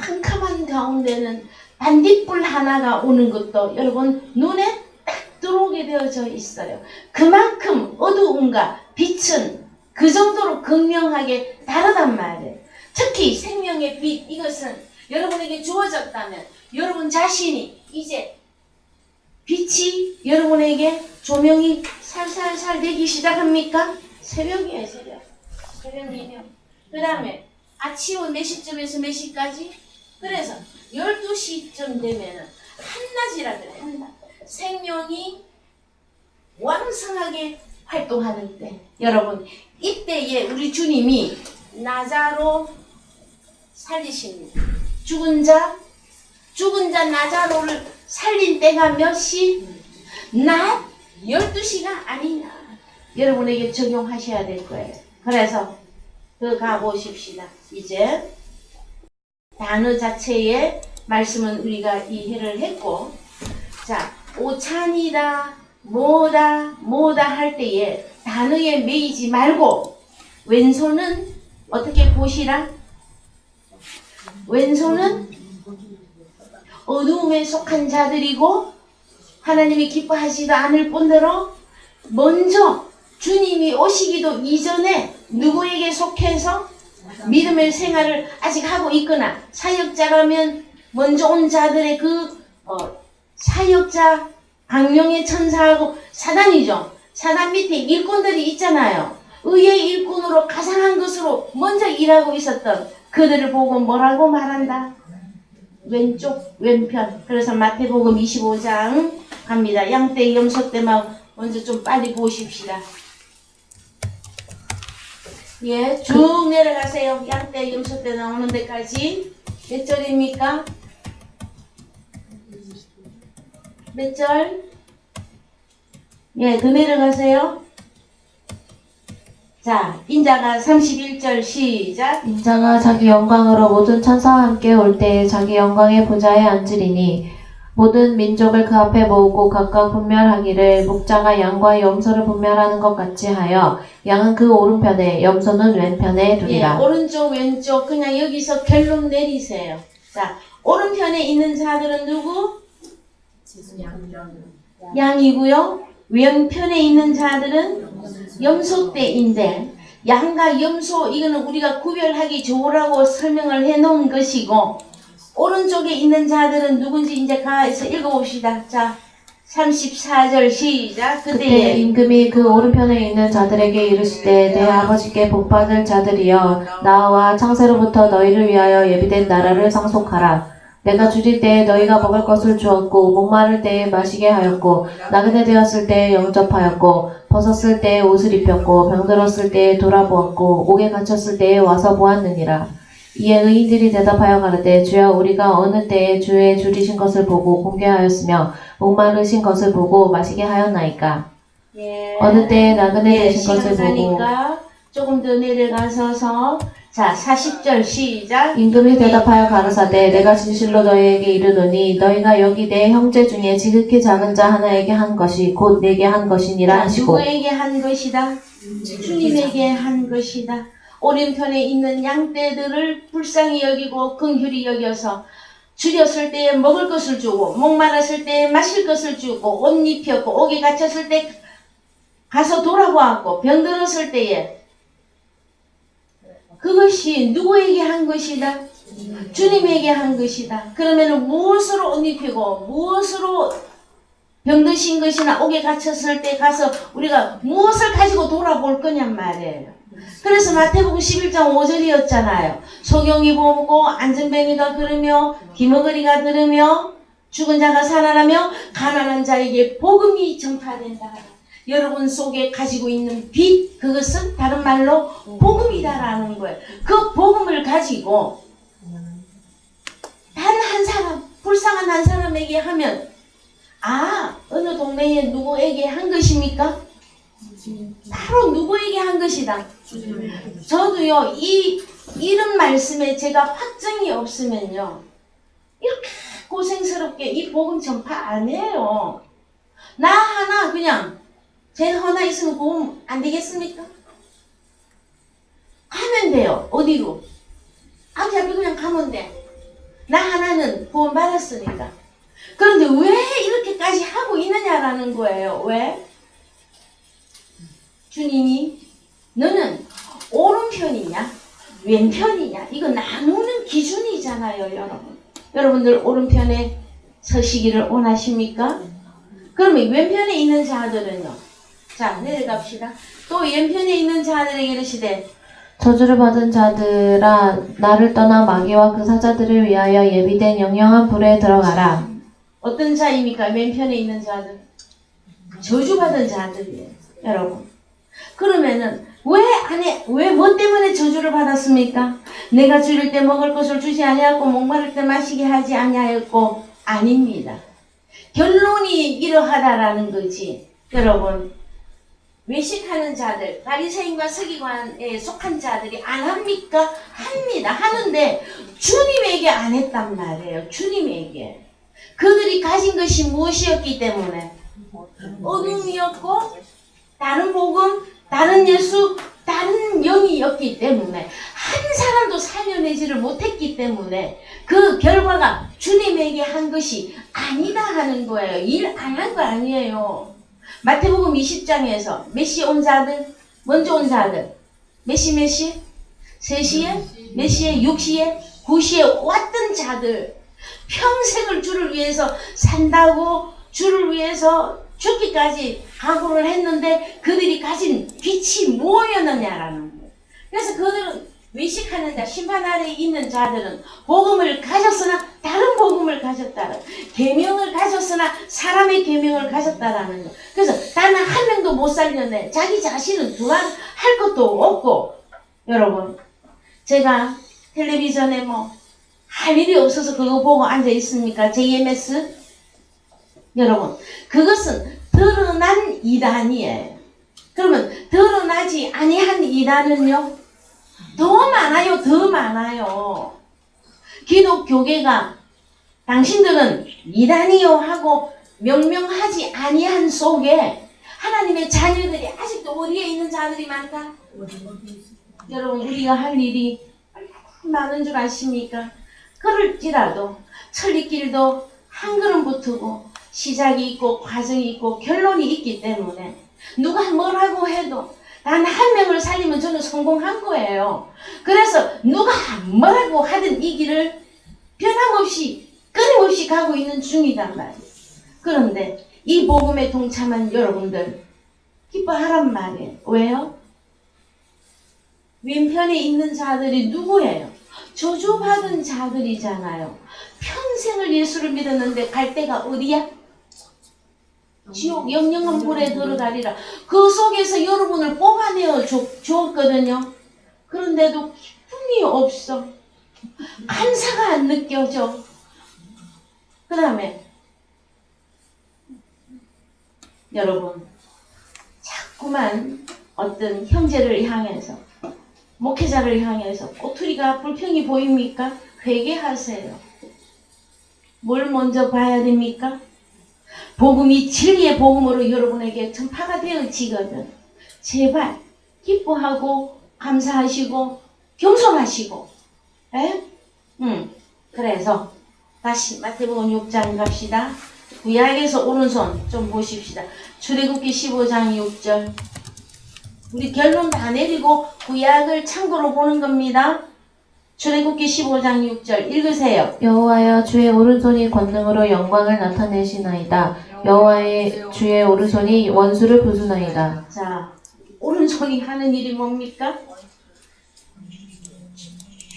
캄캄한 가운데는 반딧불 하나가 오는 것도 여러분 눈에 딱 들어오게 되어져 있어요. 그만큼 어두움과 빛은 그 정도로 극명하게 다르단 말이에요. 특히 생명의 빛, 이것은 여러분에게 주어졌다면 여러분 자신이 이제 빛이 여러분에게 조명이 살살살 되기 시작합니까? 새벽이에요, 새벽. 새벽이에요. 그 다음에 아침은 몇 시쯤에서 몇 시까지? 그래서 12시쯤 되면은 한낮이라 그래요, 한낮. 생명이 왕성하게 활동하는 때. 여러분, 이때에 우리 주님이 나자로 살리십니다. 죽은 자 나자로를 살린 때가 몇 시? 낮 12시가 아니냐. 여러분에게 적용하셔야 될 거예요. 그래서 그 가보십시다. 이제 단어 자체의 말씀은 우리가 이해를 했고, 자, 오찬이다, 뭐다 할 때에 단어에 매이지 말고 왼손은 어떻게 보시라? 왼손은 어두움에 속한 자들이고 하나님이 기뻐하시지 않을 뿐더러 먼저 주님이 오시기도 이전에 누구에게 속해서 믿음의 생활을 아직 하고 있거나 사역자라면 먼저 온 자들의 그 사역자 강령의 천사하고 사단이죠. 사단 밑에 일꾼들이 있잖아요. 의의 일꾼으로 가상한 것으로 먼저 일하고 있었던 그들을 보고 뭐라고 말한다? 왼쪽, 왼편. 그래서 마태복음 25장 갑니다. 양떼 염소떼만 먼저 좀 빨리 보십시다. 예, 쭉 내려가세요. 양떼 염소떼 나오는 데까지. 몇 절입니까? 몇 절? 예, 더 내려가세요. 자, 인자가 31절 시작. 인자가 자기 영광으로 모든 천사와 함께 올 때에 자기 영광의 보좌에 앉으리니 모든 민족을 그 앞에 모으고 각각 분별하기를 목자가 양과 염소를 분별하는 것 같이 하여 양은 그 오른편에 염소는 왼편에 두리라. 예, 오른쪽 왼쪽 그냥 여기서 결론 내리세요. 자, 오른편에 있는 자들은 누구? 양이고요. 왼편에 있는 자들은 염소떼인데 양과 염소 이거는 우리가 구별하기 좋으라고 설명을 해놓은 것이고 오른쪽에 있는 자들은 누군지 이제 가서 읽어봅시다. 자, 34절 시작. 그때 임금이 그 오른편에 있는 자들에게 이르시되 내 아버지께 복받을 자들이여 나와 창세로부터 너희를 위하여 예비된 나라를 상속하라. 내가 줄일 때에 너희가 먹을 것을 주었고 목마를 때에 마시게 하였고 나그네 되었을 때에 영접하였고 벗었을 때에 옷을 입혔고 병들었을 때에 돌아보았고 옥에 갇혔을 때에 와서 보았느니라. 이에 의인들이 대답하여 가로되 주여 우리가 어느 때에 주의 줄이신 것을 보고 공개하였으며 목마르신 것을 보고 마시게 하였나이까. 예. 어느 때에 나그네 되신 것을 보고 시간사니까 조금 더 내려가서서 자 40절 시작. 임금이 대답하여 가로사대 내가 진실로 너희에게 이르노니 너희가 여기 내 형제 중에 지극히 작은 자 하나에게 한 것이 곧 내게 한 것이니라 하시고 누구에게 한 것이다? 주님에게 한 것이다. 오른편에 있는 양떼들을 불쌍히 여기고 긍휼히 여겨서 줄였을 때에 먹을 것을 주고 목마랐을 때에 마실 것을 주고 옷 입혔고 옥에 갇혔을 때 가서 돌아보았고 병들었을 때에 그것이 누구에게 한 것이다? 주님에게 한 것이다. 그러면 무엇으로 옷 입히고 무엇으로 병드신 것이나 옥에 갇혔을 때 가서 우리가 무엇을 가지고 돌아볼 거냔 말이에요. 그래서 마태복음 11장 5절이었잖아요. 소경이 보고 안전뱅이가 걸으며 기머거리가 들으며 죽은 자가 살아나며 가난한 자에게 복음이 전파된다. 여러분 속에 가지고 있는 빛, 그것은 다른 말로 복음이다라는 거예요. 그 복음을 가지고 단 한 사람, 불쌍한 한 사람에게 하면 어느 동네에 누구에게 한 것입니까? 바로 누구에게 한 것이다. 저도요, 이런 말씀에 제가 확정이 없으면요, 이렇게 고생스럽게 이 복음 전파 안 해요. 나 하나 그냥 제 하나 있으면 구원 안 되겠습니까? 가면 돼요. 어디로? 어차피 그냥 가면 돼. 나 하나는 구원 받았으니까. 그런데 왜 이렇게까지 하고 있느냐라는 거예요. 왜? 주님이 너는 오른편이냐 왼편이냐 이거 나누는 기준이잖아요. 여러분. 여러분들 오른편에 서시기를 원하십니까? 그러면 왼편에 있는 자들은요. 자 내려갑시다. 또 왼편에 있는 자들에게 이르시되 저주를 받은 자들아 나를 떠나 마귀와 그 사자들을 위하여 예비된 영영한 불에 들어가라. 어떤 자입니까? 왼편에 있는 자들. 저주받은 자들이에요. 여러분. 그러면은 왜 뭐 때문에 저주를 받았습니까? 내가 줄일 때 먹을 것을 주지 아니하였고 목마를 때 마시게 하지 아니하였고 아닙니다. 결론이 이러하다라는 거지. 여러분. 외식하는 자들, 바리새인과 서기관에 속한 자들이 안 합니까? 합니다. 하는데 주님에게 안 했단 말이에요. 주님에게. 그들이 가진 것이 무엇이었기 때문에? 어둠이었고 다른 복음, 다른 예수, 다른 영이었기 때문에 한 사람도 살려내지를 못했기 때문에 그 결과가 주님에게 한 것이 아니다 하는 거예요. 일 안 한 거 아니에요. 마태복음 20장에서 몇 시에 온 자들? 먼저 온 자들. 몇 시? 3시에? 몇 시에? 6시에? 9시에 왔던 자들. 평생을 주를 위해서 산다고 주를 위해서 죽기까지 각오를 했는데 그들이 가진 빛이 무엇이었느냐라는 거예요. 그래서 그들은 외식하는 자, 심판 아래에 있는 자들은 복음을 가졌으나 다른 복음을 가졌다는 계명을 가졌으나 사람의 계명을 가졌다라는 거. 그래서 단 한 명도 못 살렸네. 자기 자신은 할 것도 없고. 여러분 제가 텔레비전에 할 일이 없어서 그거 보고 앉아 있습니까? JMS? 여러분 그것은 드러난 이단이에요. 그러면 드러나지 아니한 이단은요? 더 많아요. 더 많아요. 기독교계가 당신들은 이단이요 하고 명명하지 아니한 속에 하나님의 자녀들이 아직도 어디에 있는 자들이 많다? 여러분 우리가 할 일이 많은 줄 아십니까? 그럴지라도 천리길도 한 걸음 붙고 시작이 있고 과정이 있고 결론이 있기 때문에 누가 뭐라고 해도 단 한 명을 살리면 저는 성공한 거예요. 그래서 누가 뭐라고 하든 이 길을 변함없이 끊임없이 가고 있는 중이단 말이에요. 그런데 이 복음에 동참한 여러분들 기뻐하란 말이에요. 왜요? 왼편에 있는 자들이 누구예요? 저주받은 자들이잖아요. 평생을 예수를 믿었는데 갈 데가 어디야? 지옥 영영한 불에 들어가리라. 그 속에서 여러분을 뽑아내어 주었거든요. 그런데도 기쁨이 없어. 감사가 안 느껴져. 그 다음에 여러분 자꾸만 어떤 형제를 향해서 목회자를 향해서 꼬투리가 불평이 보입니까? 회개하세요. 뭘 먼저 봐야 됩니까? 복음이 진리의 복음으로 여러분에게 전파가 되어지거든. 제발 기뻐하고 감사하시고 겸손하시고. 에? 그래서 다시 마태복음 6장 갑시다. 구약에서 오른손 좀 보십시다. 출애굽기 15장 6절. 우리 결론 다 내리고 구약을 참고로 보는 겁니다. 출애굽기 15장 6절 읽으세요. 여호와여 주의 오른손이 권능으로 영광을 나타내시나이다. 여호와의 주의 오른손이 원수를 부수나이다. 자, 오른손이 하는 일이 뭡니까?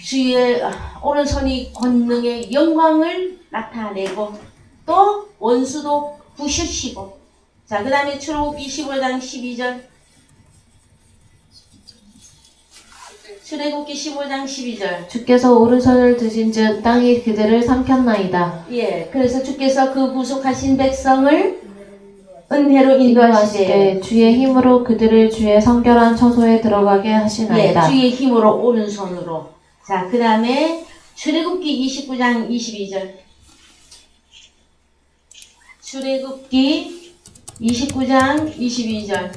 주의 오른손이 권능의 영광을 나타내고 또 원수도 부수시고. 자, 그 다음에 출애굽기 15장 12절. 출애굽기 15장 12절. 주께서 오른손을 드신즉 땅이 그들을 삼켰나이다. 예, 그래서 주께서 그 구속하신 백성을 은혜로 인도하시되 인도하시되 주의 힘으로 그들을 주의 성결한 처소에 들어가게 하시나이다. 예, 주의 힘으로 오른손으로. 자, 그 다음에 출애굽기 29장 22절. 출애굽기 29장 22절.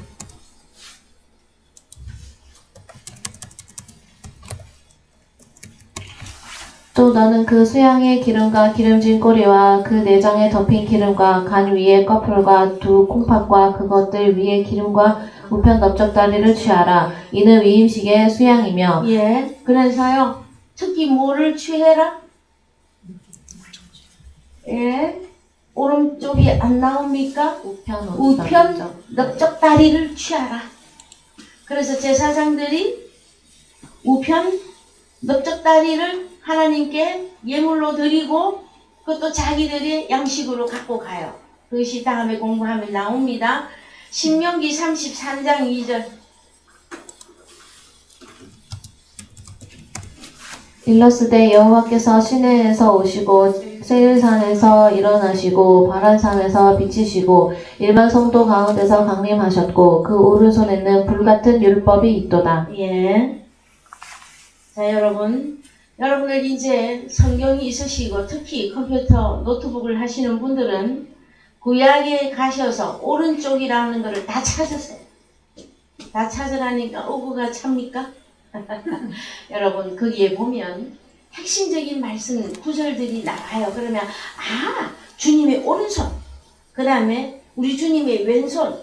또 너는 그 수양의 기름과 기름진 꼬리와 그 내장에 덮인 기름과 간 위에 꺼풀과 두 콩팥과 그것들 위에 기름과 우편 넓적다리를 취하라. 이는 위임식의 수양이며. 예, 그래서요, 특히 뭐를 취해라? 예, 오른쪽이 안 나옵니까? 우편 넓적다리를 취하라. 그래서 제사장들이 우편 넓적다리를 하나님께 예물로 드리고 그것도 자기들의 양식으로 갖고 가요. 그것이 다음에 공부하면 나옵니다. 신명기 33장 2절. 일러스되 여호와께서 시내에서 오시고 세일산에서 일어나시고 바란산에서 비치시고 일반 성도 가운데서 강림하셨고 그 오른손에는 불같은 율법이 있도다. 예. 자, 여러분들 이제 성경이 있으시고 특히 컴퓨터 노트북을 하시는 분들은 구약에 가셔서 오른쪽이라는 것을 다 찾으세요. 다 찾으라니까 오구가 찹니까? 여러분 거기에 보면 핵심적인 말씀 구절들이 나와요. 그러면 주님의 오른손, 그 다음에 우리 주님의 왼손.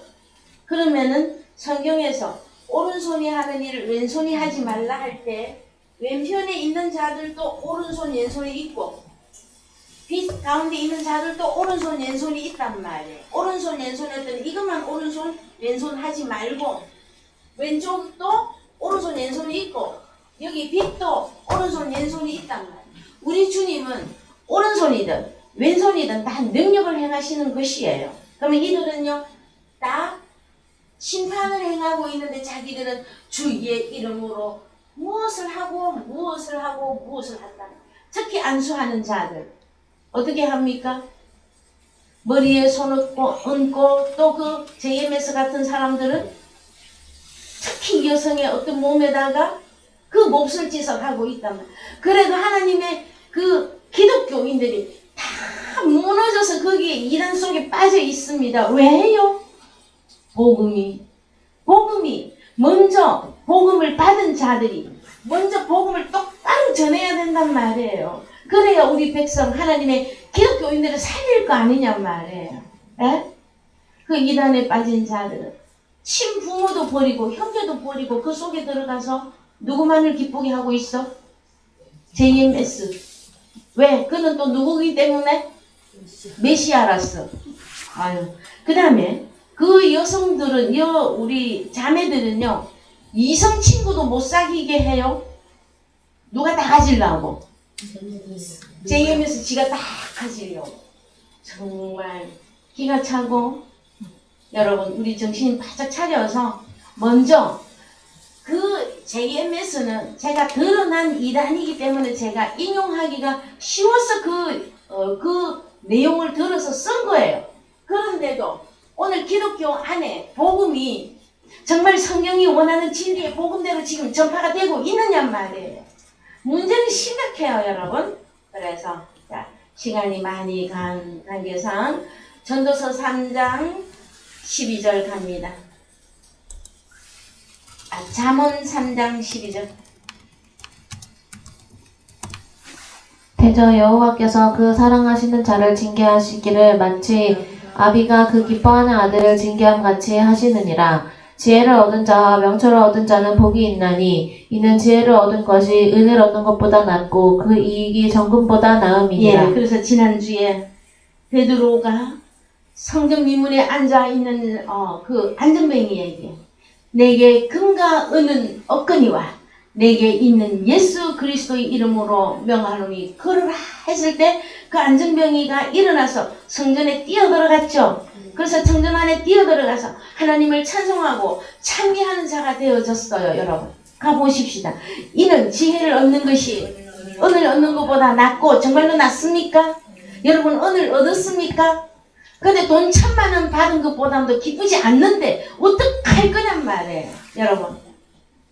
그러면은 성경에서 오른손이 하는 일을 왼손이 하지 말라 할 때 왼편에 있는 자들도 오른손 왼손이 있고 빛 가운데 있는 자들도 오른손 왼손이 있단 말이에요. 오른손 왼손 했더니 이것만 오른손 왼손 하지 말고 왼쪽도 오른손 왼손이 있고 여기 빛도 오른손 왼손이 있단 말이에요. 우리 주님은 오른손이든 왼손이든 다 능력을 행하시는 것이에요. 그러면 이들은요 다 심판을 행하고 있는데 자기들은 주의 이름으로 무엇을 하고 한다. 특히 안수하는 자들 어떻게 합니까? 머리에 손 얹고 또 그 JMS 같은 사람들은 특히 여성의 어떤 몸에다가 그 몹쓸 짓을 하고 있단 말이에요. 그래도 하나님의 그 기독교인들이 다 무너져서 거기에 이단 속에 빠져 있습니다. 왜요? 복음이 먼저 복음을 받은 자들이 먼저 복음을 똑바로 전해야 된단 말이에요. 그래야 우리 백성 하나님의 기독교인들을 살릴 거 아니냐 말이에요. 에? 그 이단에 빠진 자들은 친부모도 버리고 형제도 버리고 그 속에 들어가서 누구만을 기쁘게 하고 있어? JMS. 왜? 그는 또 누구기 때문에? 메시아라서. 그 다음에 그 여성들은 우리 자매들은요 이성 친구도 못 사귀게 해요. 누가 다 가지려고. JMS 지가 다 가지려고. 정말 기가 차고. 여러분 우리 정신 바짝 차려서 먼저 그 JMS는 제가 드러난 이단이기 때문에 제가 인용하기가 쉬워서 그 내용을 들어서 쓴 거예요. 그런데도 오늘 기독교 안에 복음이 정말 성경이 원하는 진리의 복음대로 지금 전파가 되고 있느냐 말이에요. 문제는 심각해요, 여러분. 그래서 자, 시간이 많이 간 관계상 전도서 3장 12절 갑니다. 잠언 3장 12절. 대저 여호와께서 그 사랑하시는 자를 징계하시기를 마치 아비가 그 기뻐하는 아들을 징계함 같이 하시느니라. 지혜를 얻은 자와 명철을 얻은 자는 복이 있나니 이는 지혜를 얻은 것이 은을 얻는 것보다 낫고 그 이익이 정금보다 나음이니라. 예, 그래서 지난주에 베드로가 성전 미문에 앉아 있는 그 안전뱅이에게 내게 금과 은은 없거니와 내게 있는 예수 그리스도의 이름으로 명하노니 걸으라 했을 때 그 안전병이가 일어나서 성전에 뛰어들어갔죠. 그래서 성전 안에 뛰어들어가서 하나님을 찬송하고 찬미하는 자가 되어졌어요. 여러분 가보십시다. 이는 지혜를 얻는 것이 은을 얻는 것보다 낫고 정말로 낫습니까? 여러분 은을 얻었습니까? 근데 돈 1,000만 원 받은 것보다도 기쁘지 않는데 어떡할 거냔 말이에요. 여러분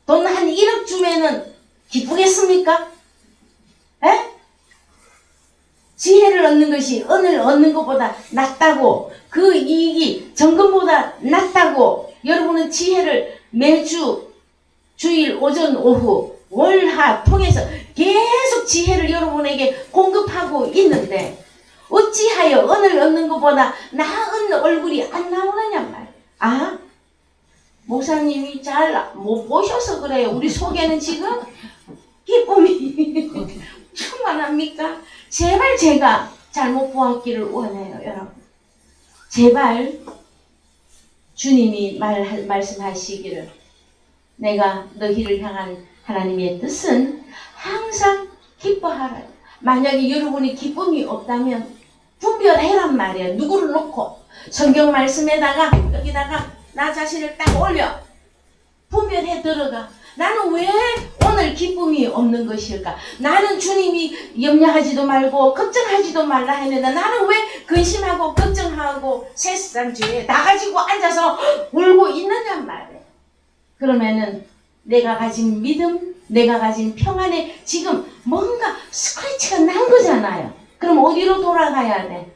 돈 한 1억 주면은 기쁘겠습니까? 에? 지혜를 얻는 것이 은을 얻는 것보다 낫다고, 그 이익이 정금보다 낫다고. 여러분은 지혜를 매주 주일 오전 오후 월하 통해서 계속 지혜를 여러분에게 공급하고 있는데 어찌하여 은을 얻는 것보다 나은 얼굴이 안 나오느냐 말이에요. 아? 목사님이 잘 못 보셔서 그래요. 우리 속에는 지금 기쁨이 충만합니까? 제발 제가 잘못 보았기를 원해요, 여러분. 제발 주님이 말씀하시기를 내가 너희를 향한 하나님의 뜻은 항상 기뻐하라. 만약에 여러분이 기쁨이 없다면 분별해란 말이에요. 누구를 놓고 성경 말씀에다가 여기다가 나 자신을 딱 올려 분별해 들어가. 나는 왜 오늘 기쁨이 없는 것일까? 나는 주님이 염려하지도 말고 걱정하지도 말라 했는데 나는 왜 근심하고 걱정하고 세상 죄에 다 가지고 앉아서 울고 있느냐 말이에요. 그러면은 내가 가진 믿음, 내가 가진 평안에 지금 뭔가 스크래치가 난 거잖아요. 그럼 어디로 돌아가야 돼?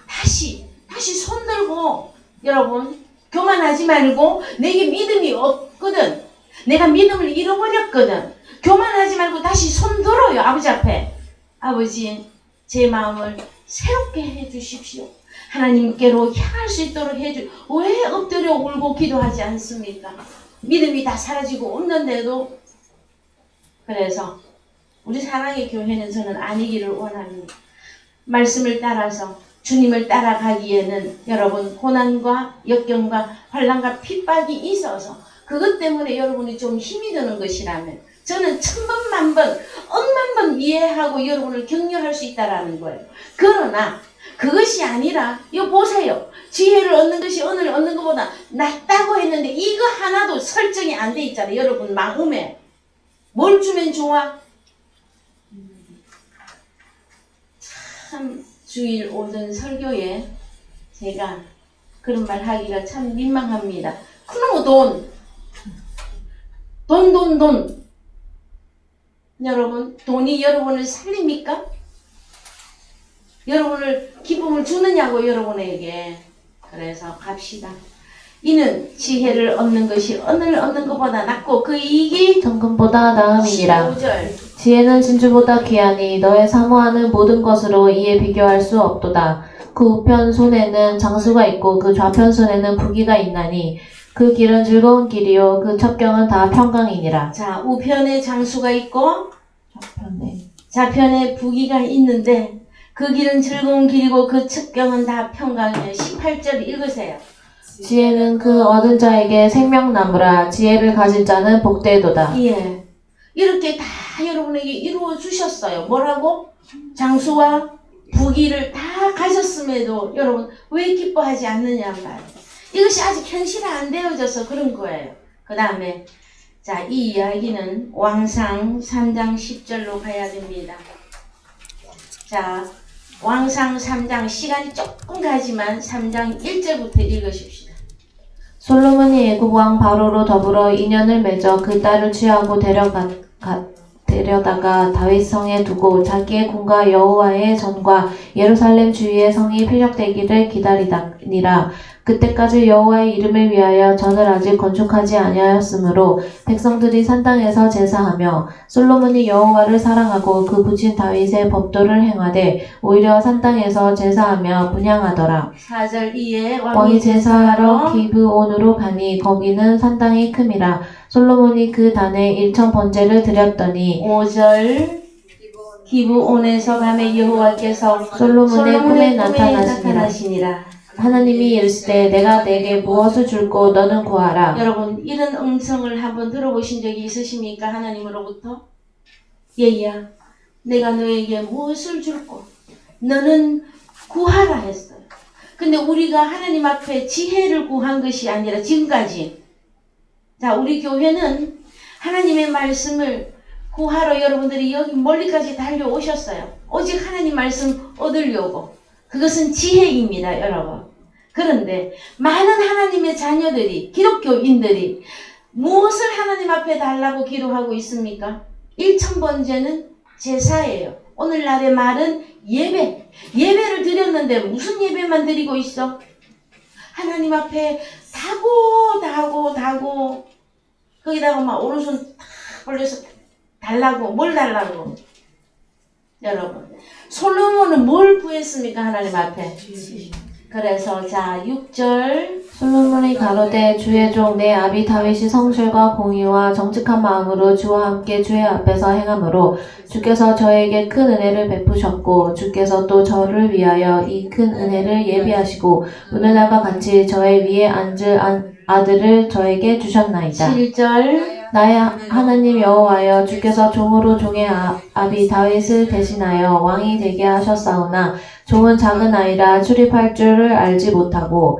다시 손 들고 여러분 교만하지 말고 내게 믿음이 없거든. 내가 믿음을 잃어버렸거든. 교만하지 말고 다시 손 들어요. 아버지 앞에. 아버지 제 마음을 새롭게 해주십시오. 하나님께로 향할 수 있도록 왜 엎드려 울고 기도하지 않습니까? 믿음이 다 사라지고 없는데도. 그래서 우리 사랑의 교회는 저는 아니기를 원합니다. 말씀을 따라서 주님을 따라가기에는 여러분 고난과 역경과 환난과 핍박이 있어서 그것 때문에 여러분이 좀 힘이 드는 것이라면 저는 1000번 만번 억만 번 이해하고 여러분을 격려할 수 있다라는 거예요. 그러나 그것이 아니라 이거 보세요. 지혜를 얻는 것이 은을 얻는 것보다 낫다고 했는데 이거 하나도 설정이 안 돼 있잖아요. 여러분 마음에 뭘 주면 좋아? 참 주일 오전 설교에 제가 그런 말 하기가 참 민망합니다. 그놈의 돈. 여러분, 돈이 여러분을 살립니까? 여러분을 기쁨을 주느냐고 여러분에게. 그래서 갑시다. 이는 지혜를 얻는 것이 은을 얻는 것보다 낫고 그 이익이 정금보다 나음이니라. 15절. 지혜는 진주보다 귀하니 너의 사모하는 모든 것으로 이에 비교할 수 없도다. 그 우편 손에는 장수가 있고 그 좌편 손에는 부귀가 있나니 그 길은 즐거운 길이요 그 첩경은 다 평강이니라. 자, 우편에 장수가 있고 좌편에 좌편에 부귀가 있는데 그 길은 즐거운 길이고 그 첩경은 다 평강이에요. 18절 읽으세요. 지혜는 그 얻은 자에게 생명나무라. 지혜를 가진 자는 복되도다. 예, 이렇게 다 여러분에게 이루어 주셨어요. 뭐라고? 장수와 부귀를 다 가졌음에도 여러분 왜 기뻐하지 않느냐 말이에요. 이것이 아직 현실화 안 되어져서 그런 거예요. 그 다음에 자, 이 이야기는 왕상 3장 10절로 가야 됩니다. 자, 왕상 3장 시간이 조금 가지만 3장 1절부터 읽으십시다. 솔로몬이 애굽 왕 바로로 더불어 인연을 맺어 그 딸을 취하고 데려다가 다윗 성에 두고 자기의 궁과 여호와의 전과 예루살렘 주위의 성이 피력되기를 기다리니라. 그때까지 여호와의 이름을 위하여 전을 아직 건축하지 아니하였으므로 백성들이 산 땅에서 제사하며 솔로몬이 여호와를 사랑하고 그 부친 다윗의 법도를 행하되 오히려 산 땅에서 제사하며 분향하더라. 4절 이에 왕이 제사하러 기브온으로 가니 거기는 산 땅이 큼이라. 솔로몬이 그 단에 1천 번제를 드렸더니 5절 기브온에서 밤에 여호와께서 솔로몬의 꿈에 나타나시니라. 나타나시니라. 하나님이 이르시되 내가 내게 무엇을 줄고 너는 구하라. 여러분 이런 음성을 한번 들어보신 적이 있으십니까? 하나님으로부터 얘야 내가 너에게 무엇을 줄고 너는 구하라 했어요. 근데 우리가 하나님 앞에 지혜를 구한 것이 아니라 지금까지 자 우리 교회는 하나님의 말씀을 구하러 여러분들이 여기 멀리까지 달려오셨어요. 오직 하나님 말씀 얻으려고. 그것은 지혜입니다, 여러분. 그런데 많은 하나님의 자녀들이, 기독교인들이 무엇을 하나님 앞에 달라고 기도하고 있습니까? 1,000번째는 제사예요. 오늘날의 말은 예배. 예배를 드렸는데 무슨 예배만 드리고 있어? 하나님 앞에 다고 거기다가 막 오른손 탁 벌려서 달라고. 뭘 달라고? 여러분 솔로몬은 뭘 구했습니까? 하나님 앞에. 그래서 자 6절 솔로몬이 가로되 주의 종 내 아비 다윗이 성실과 공의와 정직한 마음으로 주와 함께 주의 앞에서 행함으로 주께서 저에게 큰 은혜를 베푸셨고 주께서 또 저를 위하여 이 큰 은혜를 예비하시고 오늘날과 같이 저의 위에 앉을 아들을 저에게 주셨나이다. 7절 나의 하나님 여호와여 주께서 종으로 종의 아비 다윗을 대신하여 왕이 되게 하셨사오나 종은 작은 아이라 출입할 줄을 알지 못하고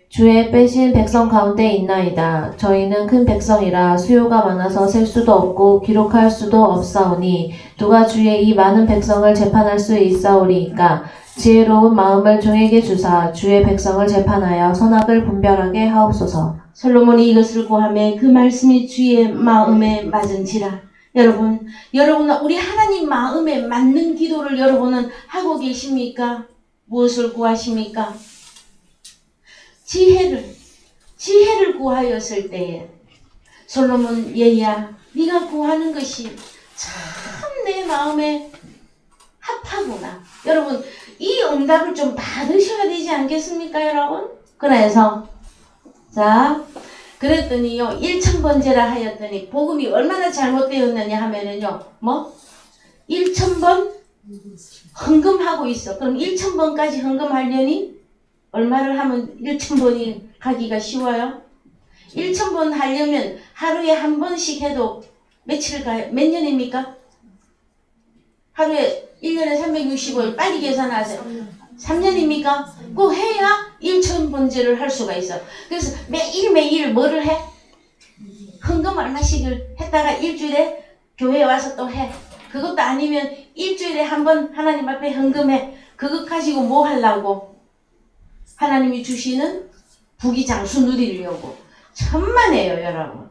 주의 빼신 백성 가운데 있나이다. 저희는 큰 백성이라 수요가 많아서 셀 수도 없고 기록할 수도 없사오니 누가 주의 이 많은 백성을 재판할 수 있사오리이까 지혜로운 마음을 종에게 주사 주의 백성을 재판하여 선악을 분별하게 하옵소서. 솔로몬이 이것을 구하매 그 말씀이 주의 마음에 맞은지라. 여러분 우리 하나님 마음에 맞는 기도를 여러분은 하고 계십니까? 무엇을 구하십니까? 지혜를 구하였을 때에 솔로몬 얘야 네가 구하는 것이 참 내 마음에 합하구나. 여러분 이 응답을 좀 받으셔야 되지 않겠습니까 여러분? 그래서 자 그랬더니요 1,000번제라 하였더니 복음이 얼마나 잘못되었느냐 하면은요 1,000번 헌금하고 있어. 그럼 1,000번까지 헌금하려니 얼마를 하면 1,000번이 가기가 쉬워요? 1,000번 하려면 하루에 한 번씩 해도 며칠 가요? 몇 년입니까? 하루에 1년에 365일 빨리 계산하세요. 3년입니까? 꼭 해야 1,000번제를 할 수가 있어. 그래서 매일 뭐를 해? 헌금 얼마씩을 했다가 일주일에 교회에 와서 또 해. 그것도 아니면 일주일에 한 번 하나님 앞에 헌금해. 그것 가지고 뭐 하려고? 하나님이 주시는 부귀장수 누리려고. 천만에요 여러분.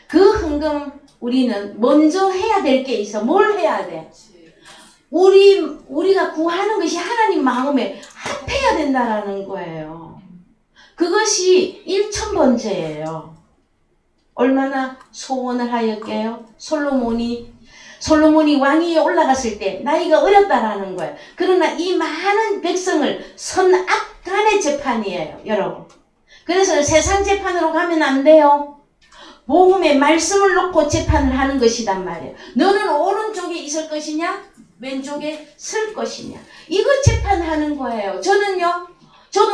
그 헌금 우리는 먼저 해야 될 게 있어. 뭘 해야 돼? 우리가 구하는 것이 하나님 마음에 합해야 된다라는 거예요. 그것이 1,000번째예요. 얼마나 소원을 하였게요? 솔로몬이 왕위에 올라갔을 때 나이가 어렸다라는 거예요. 그러나 이 많은 백성을 선악간의 재판이에요, 여러분. 그래서 세상 재판으로 가면 안 돼요. 복음의 말씀을 놓고 재판을 하는 것이단 말이에요. 너는 오른쪽에 있을 것이냐? 왼쪽에 설 것이냐? 이거 재판하는 거예요. 저도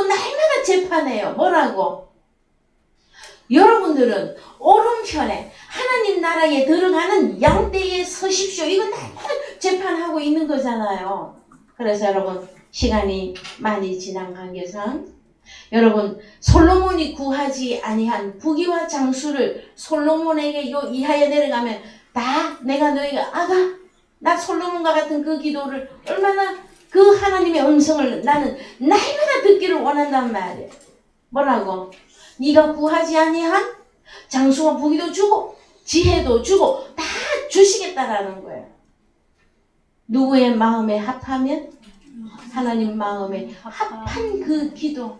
날마다 재판해요. 뭐라고? 여러분들은 오른편에 하나님 나라에 들어가는 양떼에 서십시오. 이거 날마다 재판하고 있는 거잖아요. 그래서 여러분 시간이 많이 지난 관계상 여러분 솔로몬이 구하지 아니한 부귀와 장수를 솔로몬에게 요 이하에 내려가면 다 내가 너희가 아가 나 솔로몬과 같은 그 기도를 얼마나 그 하나님의 음성을 나는 날마다 듣기를 원한단 말이에요. 뭐라고? 네가 구하지 아니한 장수와 부귀도 주고 지혜도 주고 다 주시겠다라는 거예요. 누구의 마음에 합하면? 하나님 마음에 합한 그 기도.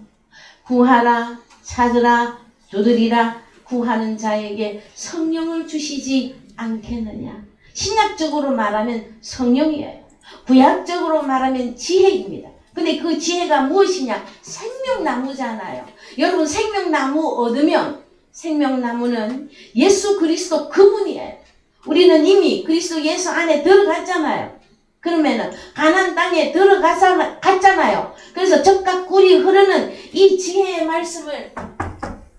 구하라, 찾으라, 두드리라, 구하는 자에게 성령을 주시지 않겠느냐. 신약적으로 말하면 성령이에요. 구약적으로 말하면 지혜입니다. 근데 그 지혜가 무엇이냐? 생명나무잖아요. 여러분, 생명나무 얻으면 생명나무는 예수 그리스도 그분이에요. 우리는 이미 그리스도 예수 안에 들어갔잖아요. 그러면은 가나안 땅에 들어갔잖아요. 그래서 적과 꿀이 흐르는 이 지혜의 말씀을,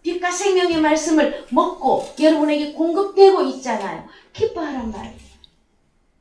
빛과 생명의 말씀을 먹고 여러분에게 공급되고 있잖아요. 기뻐하란 말이에요.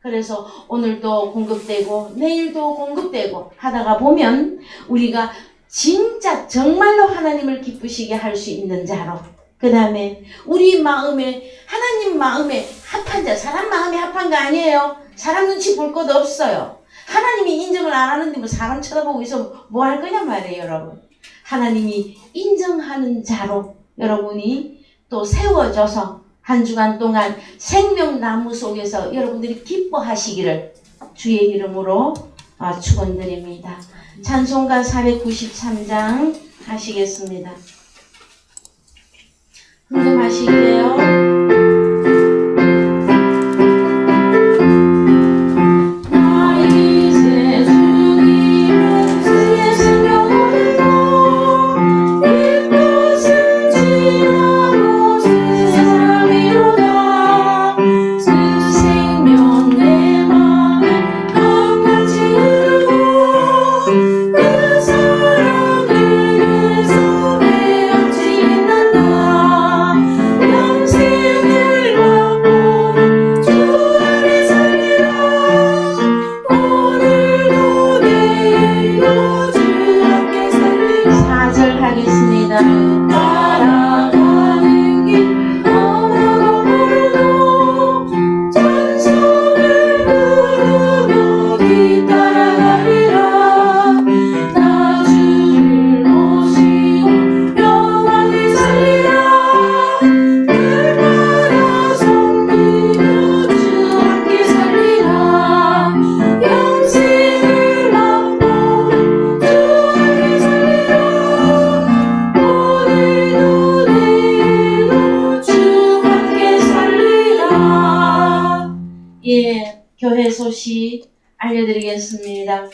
그래서 오늘도 공급되고 내일도 공급되고 하다가 보면 우리가 진짜 정말로 하나님을 기쁘시게 할 수 있는 자로, 그 다음에 우리 마음에, 하나님 마음에 합한 자, 사람 마음에 합한 거 아니에요. 사람 눈치 볼 것도 없어요. 하나님이 인정을 안 하는데 뭐 사람 쳐다보고 있어 뭐 할 거냐 말이에요, 여러분. 하나님이 인정하는 자로 여러분이 또 세워져서 한 주간 동안 생명나무 속에서 여러분들이 기뻐하시기를 주의 이름으로 축원드립니다. 찬송가 493장 하시겠습니다. 흥금하시게요. 교회 소식 알려드리겠습니다.